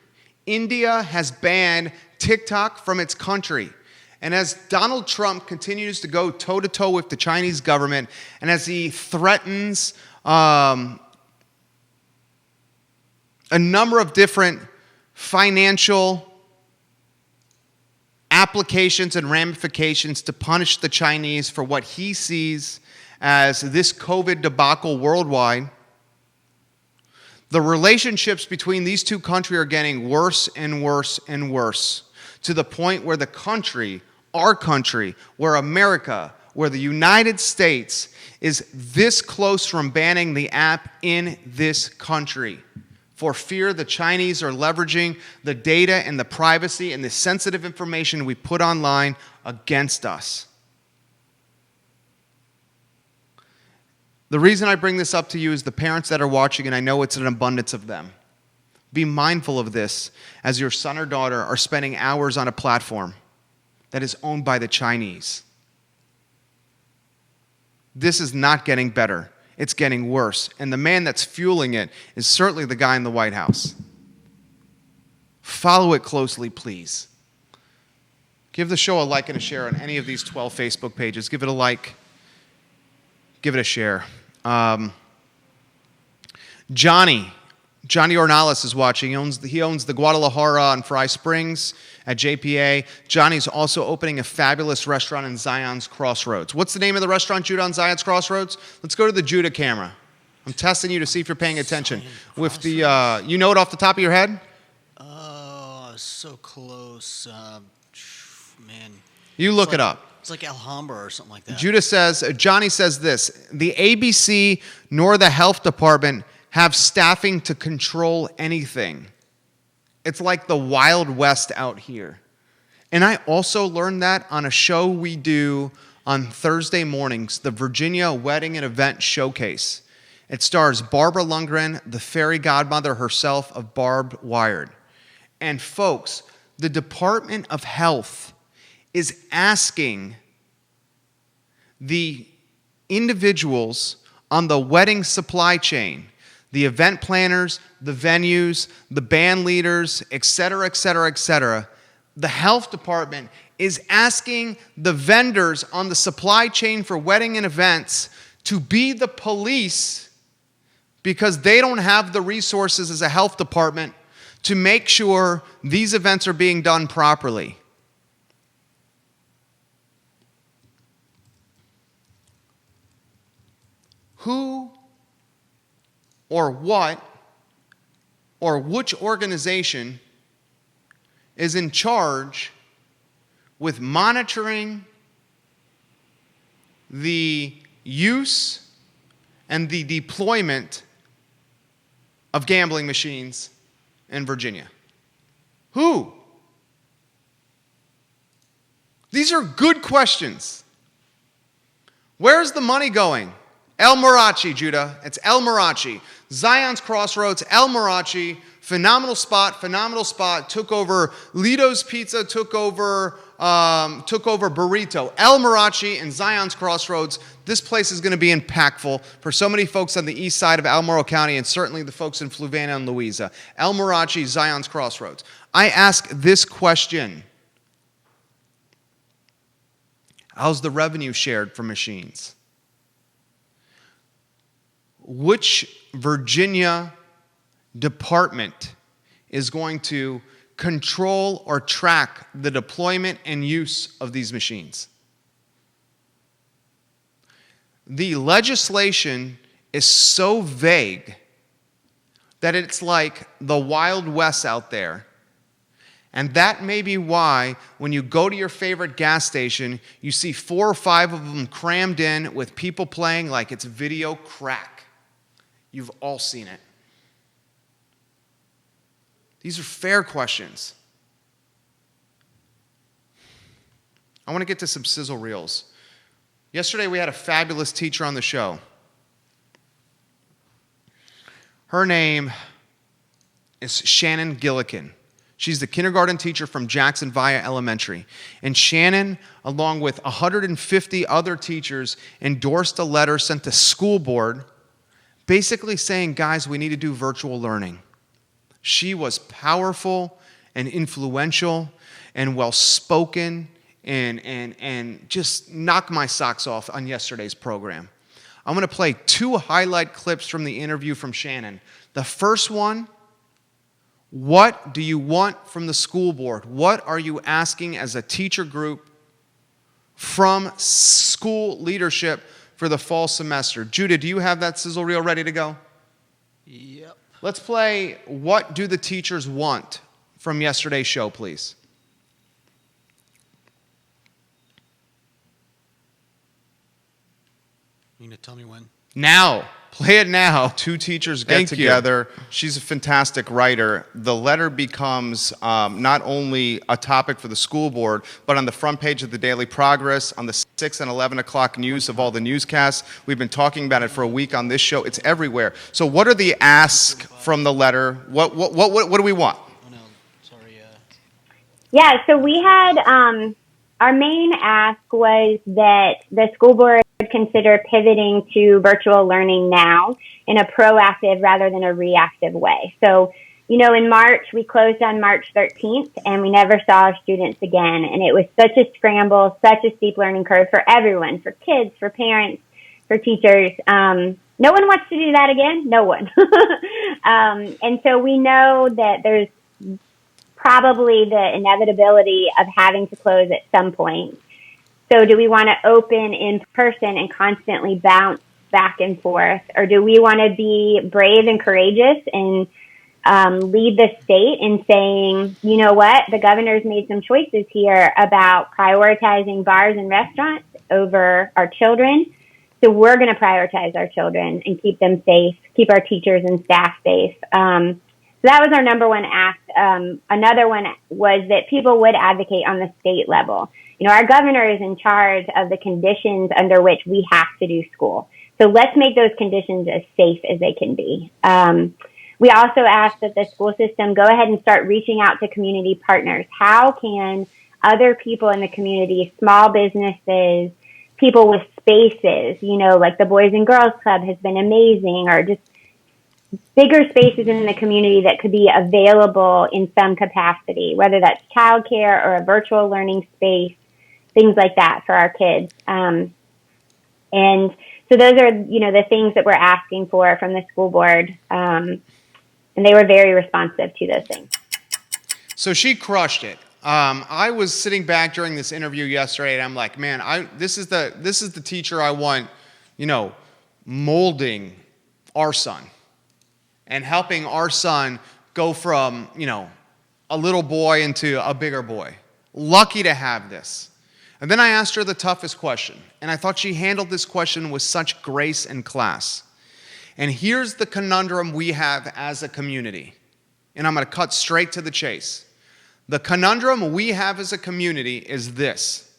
India has banned TikTok from its country. And as Donald Trump continues to go toe-to-toe with the Chinese government, and as he threatens a number of different financial applications and ramifications to punish the Chinese for what he sees as this COVID debacle worldwide, the relationships between these 2 countries are getting worse and worse and worse, to the point where the country, our country, where America, where the United States is this close from banning the app in this country, for fear the Chinese are leveraging the data and the privacy and the sensitive information we put online against us. The reason I bring this up to you is the parents that are watching, and I know it's an abundance of them. Be mindful of this as your son or daughter are spending hours on a platform that is owned by the Chinese. This is not getting better. It's getting worse. And the man that's fueling it is certainly the guy in the White House. Follow it closely, please. Give the show a like and a share on any of these 12 Facebook pages. Give it a like. Give it a share. Johnny Ornalis is watching. He owns the Guadalajara and Fry Springs at JPA. Johnny's also opening a fabulous restaurant in Zion's Crossroads. What's the name of the restaurant, Judah, on Zion's Crossroads? Let's go to the Judah camera. I'm testing you to see if you're paying attention. With the, you know it off the top of your head? So close. Man. You look it up. It's like Alhambra or something like that. Johnny says this: the ABC nor the health department have staffing to control anything. It's like the Wild West out here. And I also learned that on a show we do on Thursday mornings, the Virginia Wedding and Event Showcase. It stars Barbara Lundgren, the fairy godmother herself of Barbed Wired. And folks, the Department of Health is asking the individuals on the wedding supply chain, the event planners, the venues, the band leaders, et cetera, et cetera, et cetera. The health department is asking the vendors on the supply chain for wedding and events to be the police because they don't have the resources as a health department to make sure these events are being done properly. Who or what or which organization is in charge with monitoring the use and the deployment of gambling machines in Virginia? Who? These are good questions. Where's the money going? El Marachi, Judah. It's El Marachi. Zion's Crossroads, El Marachi. Phenomenal spot. Took over Lito's Pizza, took over Burrito. El Marachi and Zion's Crossroads. This place is going to be impactful for so many folks on the east side of Albemarle County and certainly the folks in Fluvanna and Louisa. El Marachi, Zion's Crossroads. I ask this question. How's the revenue shared for machines? Which Virginia department is going to control or track the deployment and use of these machines? The legislation is so vague that it's like the Wild West out there. And that may be why when you go to your favorite gas station, you see 4 or 5 of them crammed in with people playing like it's video crack. You've all seen it. These are fair questions. I want to get to some sizzle reels. Yesterday we had a fabulous teacher on the show. Her name is Shannon Gillikin. She's the kindergarten teacher from Jackson Via Elementary. And Shannon, along with 150 other teachers, endorsed a letter sent to school board basically saying, guys, we need to do virtual learning. She was powerful and influential and well-spoken and just knocked my socks off on yesterday's program. I'm going to play 2 highlight clips from the interview from Shannon. The first one, what do you want from the school board? What are you asking as a teacher group from school leadership for the fall semester? Judah, do you have that sizzle reel ready to go? Yep. Let's play What Do the Teachers Want from yesterday's show, please. You gonna tell me when? Now. Play it now. 2 teachers get together. She's a fantastic writer. The letter becomes not only a topic for the school board, but on the front page of the Daily Progress, on the 6 and 11 o'clock news of all the newscasts. We've been talking about it for a week on this show. It's everywhere. So what are the asks from the letter? What do we want? Oh no, sorry. Yeah, so we had our main ask was that the school board consider pivoting to virtual learning now in a proactive rather than a reactive way. So, in March, we closed on March 13th and we never saw our students again. And it was such a scramble, such a steep learning curve for everyone, for kids, for parents, for teachers. No one wants to do that again. No one. And so we know that there's probably the inevitability of having to close at some point. So do we want to open in person and constantly bounce back and forth? Or do we want to be brave and courageous and lead the state in saying, you know what, the governor's made some choices here about prioritizing bars and restaurants over our children. So we're going to prioritize our children and keep them safe, keep our teachers and staff safe. So that was our number one ask. Another one was that people would advocate on the state level. Our governor is in charge of the conditions under which we have to do school. So let's make those conditions as safe as they can be. We also asked that the school system go ahead and start reaching out to community partners. How can other people in the community, small businesses, people with spaces, like the Boys and Girls Club has been amazing, or just bigger spaces in the community that could be available in some capacity, whether that's childcare or a virtual learning space, things like that for our kids. And so those are, the things that we're asking for from the school board. And they were very responsive to those things. So she crushed it. I was sitting back during this interview yesterday, and I'm like, man, this is the teacher I want, molding our son and helping our son go from, a little boy into a bigger boy. Lucky to have this. And then I asked her the toughest question, and I thought she handled this question with such grace and class. And here's the conundrum we have as a community, and I'm going to cut straight to the chase. The conundrum we have as a community is this.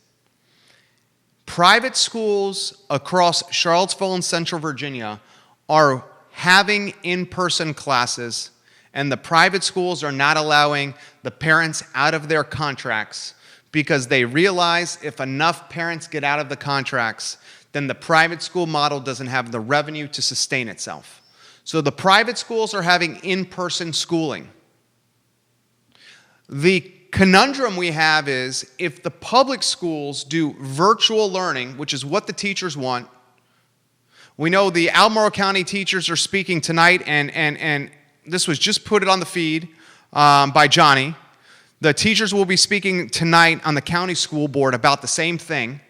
Private schools across Charlottesville and Central Virginia are having in-person classes, and the private schools are not allowing the parents out of their contracts because they realize if enough parents get out of the contracts, then the private school model doesn't have the revenue to sustain itself. So the private schools are having in-person schooling. The conundrum we have is if the public schools do virtual learning, which is what the teachers want. We know the Albemarle County teachers are speaking tonight, and this was just put it on the feed by Johnny. The teachers will be speaking tonight on the county school board about the same thing.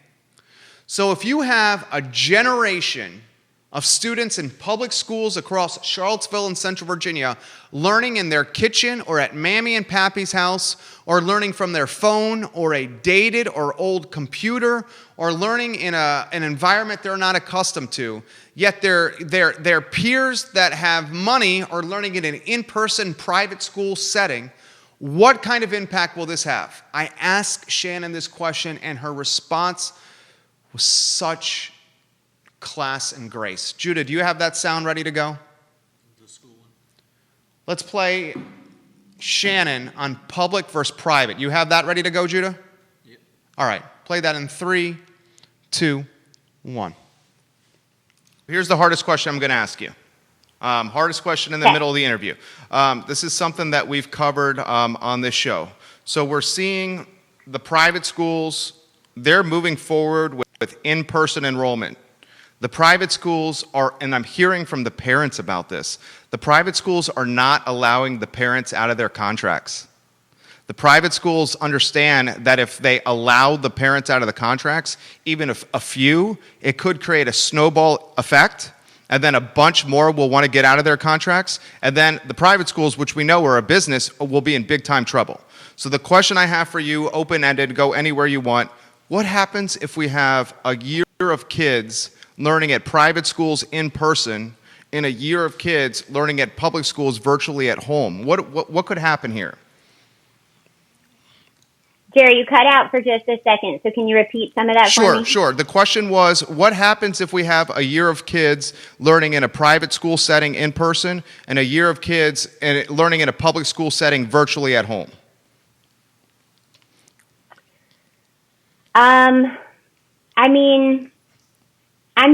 So if you have a generation of students in public schools across Charlottesville and Central Virginia learning in their kitchen or at Mammy and Pappy's house, or learning from their phone or a dated or old computer, or learning in an environment they're not accustomed to, yet their peers that have money are learning in an in-person private school setting. What kind of impact will this have? I asked Shannon this question, and her response was such class and grace. Judah, do you have that sound ready to go? The school one. Let's play Shannon on public versus private. You have that ready to go, Judah? Yep. All right. Play that in 3, 2, 1. Here's the hardest question I'm going to ask you. Hardest question in the middle of the interview. This is something that we've covered on this show. So we're seeing the private schools, they're moving forward with in-person enrollment. The private schools are, and I'm hearing from the parents about this, the private schools are not allowing the parents out of their contracts. The private schools understand that if they allow the parents out of the contracts, even if a few, it could create a snowball effect, and then a bunch more will want to get out of their contracts, and then the private schools, which we know are a business, will be in big time trouble. So the question I have for you, open-ended, go anywhere you want, what happens if we have a year of kids learning at private schools in person, in a year of kids learning at public schools virtually at home? What could happen here? Jerry, you cut out for just a second, so can you repeat some of that for me? Sure. The question was, what happens if we have a year of kids learning in a private school setting in person, and a year of kids learning in a public school setting virtually at home? I'm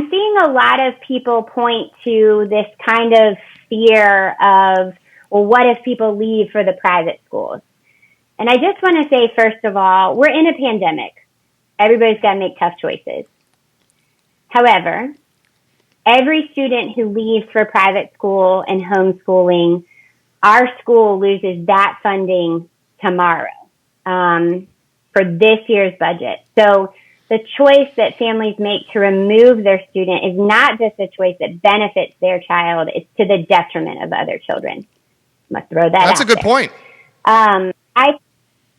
seeing a lot of people point to this kind of fear of, well, what if people leave for the private schools? And I just want to say, first of all, we're in a pandemic. Everybody's got to make tough choices. However, every student who leaves for private school and homeschooling, our school loses that funding tomorrow for this year's budget. So the choice that families make to remove their student is not just a choice that benefits their child, it's to the detriment of other children. I must throw that out. That's a good point.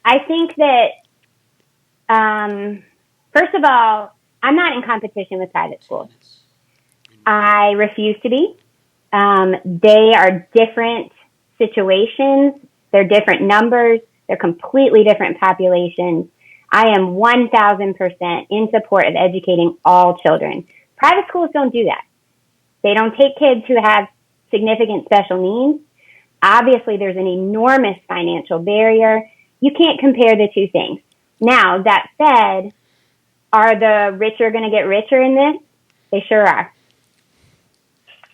I think that, first of all, I'm not in competition with private schools. I refuse to be. They are different situations. They're different numbers. They're completely different populations. I am 1,000% in support of educating all children. Private schools don't do that. They don't take kids who have significant special needs. Obviously, there's an enormous financial barrier. You can't compare the two things. Now, that said, are the richer going to get richer in this? They sure are.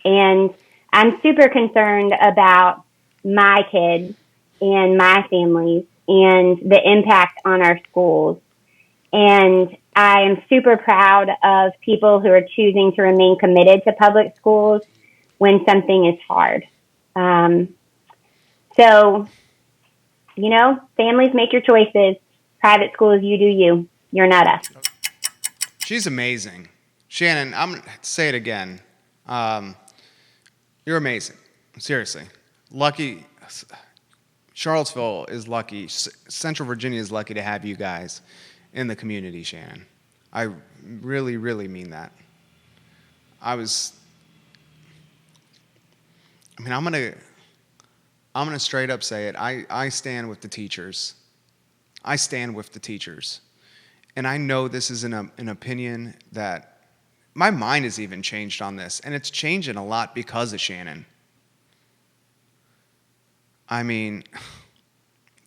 And I'm super concerned about my kids and my families and the impact on our schools. And I am super proud of people who are choosing to remain committed to public schools when something is hard. So, you know, families make your choices. Private schools, you do you. You're not us. She's amazing. Shannon, I'm going to say it again. You're amazing. Seriously. Lucky. Charlottesville is lucky. Central Virginia is lucky to have you guys in the community, Shannon. I really, really mean that. I'm gonna straight up say it. I stand with the teachers. I stand with the teachers. And I know this is an opinion that my mind has even changed on this, and it's changing a lot because of Shannon. I mean,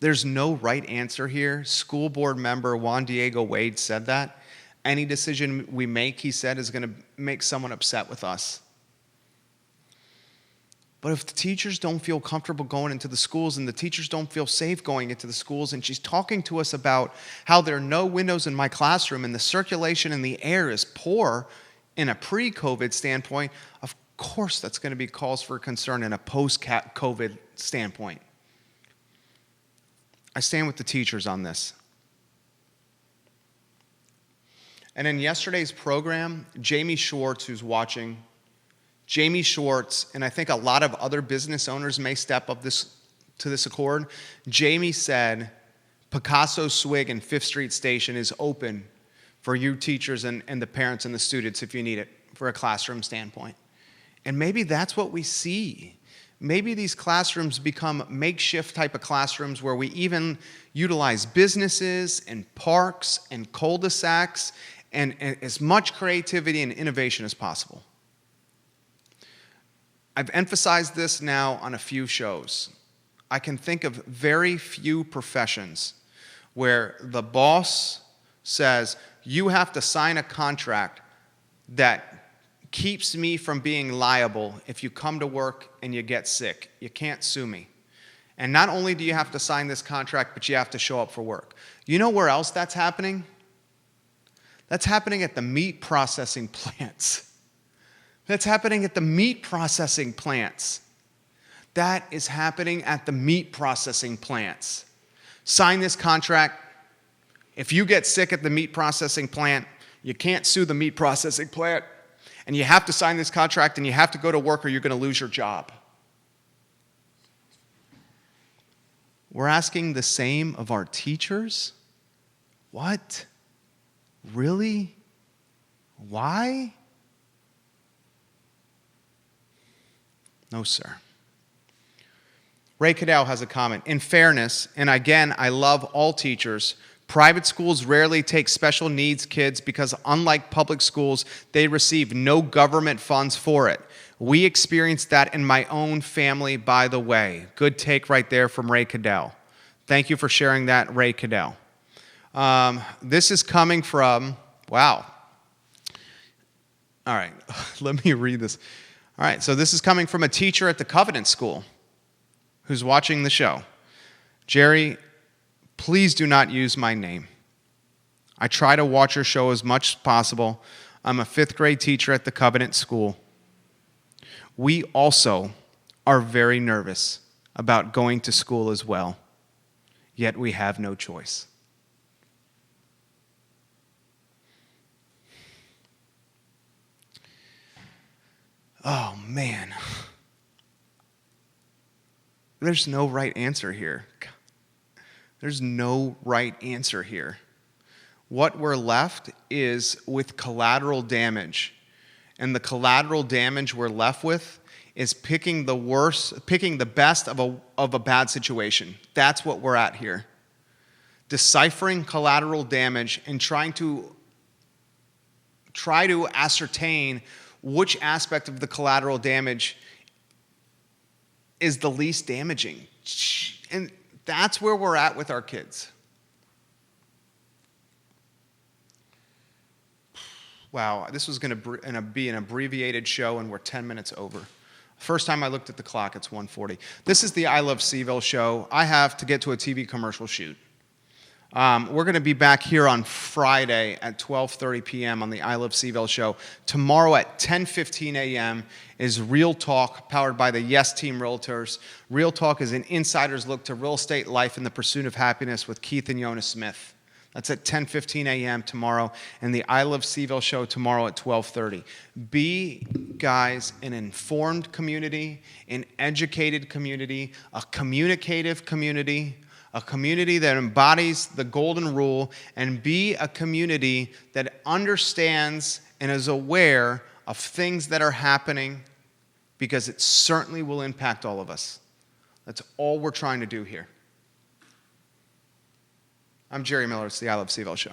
there's no right answer here. School board member Juan Diego Wade said that. Any decision we make, he said, is going to make someone upset with us. But if the teachers don't feel comfortable going into the schools and the teachers don't feel safe going into the schools, and she's talking to us about how there are no windows in my classroom and the circulation in the air is poor in a pre-COVID standpoint, of course that's going to be cause for concern in a post-COVID standpoint. I stand with the teachers on this. And in yesterday's program, Jamie Schwartz, who's watching, Jamie Schwartz, and I think a lot of other business owners may step up to this accord. Jamie said, Picasso Swig and 5th Street Station is open for you teachers and the parents and the students if you need it for a classroom standpoint. And maybe that's what we see. Maybe these classrooms become makeshift type of classrooms where we even utilize businesses and parks and cul-de-sacs and as much creativity and innovation as possible. I've emphasized this now on a few shows. I can think of very few professions where the boss says, you have to sign a contract that keeps me from being liable if you come to work and you get sick. You can't sue me. And not only do you have to sign this contract, but you have to show up for work. You know where else that's happening? That's happening at the meat processing plants. That's happening at the meat processing plants. That is happening at the meat processing plants. Sign this contract. If you get sick at the meat processing plant, you can't sue the meat processing plant. And you have to sign this contract and you have to go to work or you're going to lose your job. We're asking the same of our teachers? What? Really? Why? No, sir. Ray Cadell has a comment. In fairness, and again, I love all teachers, private schools rarely take special needs kids because unlike public schools, they receive no government funds for it. We experienced that in my own family, by the way. Good take right there from Ray Cadell. Thank you for sharing that, Ray Cadell. This is coming from, wow. All right, let me read this. All right, so this is coming from a teacher at the Covenant School who's watching the show. Jerry, please do not use my name. I try to watch your show as much as possible. I'm a 5th grade teacher at the Covenant School. We also are very nervous about going to school as well, yet we have no choice. Oh, man. There's no right answer here. There's no right answer here. What we're left is with collateral damage. And the collateral damage we're left with is picking the best of a bad situation. That's what we're at here. Deciphering collateral damage and trying to ascertain which aspect of the collateral damage is the least damaging. And that's where we're at with our kids. Wow, this was going to be an abbreviated show, and we're 10 minutes over. First time I looked at the clock, it's 1:40. This is the I Love CVille show. I have to get to a TV commercial shoot. We're going to be back here on Friday at 12:30 p.m. on the I Love CVille show. Tomorrow at 10:15 a.m. is Real Talk, powered by the Yes Team Realtors. Real Talk is an insider's look to real estate life and the pursuit of happiness with Keith and Yona Smith. That's at 10:15 a.m. tomorrow, and the I Love CVille show tomorrow at 12:30. Be, guys, an informed community, an educated community, a communicative community, a community that embodies the golden rule, and be a community that understands and is aware of things that are happening, because it certainly will impact all of us. That's all we're trying to do here. I'm Jerry Miller. It's the I Love CVille show.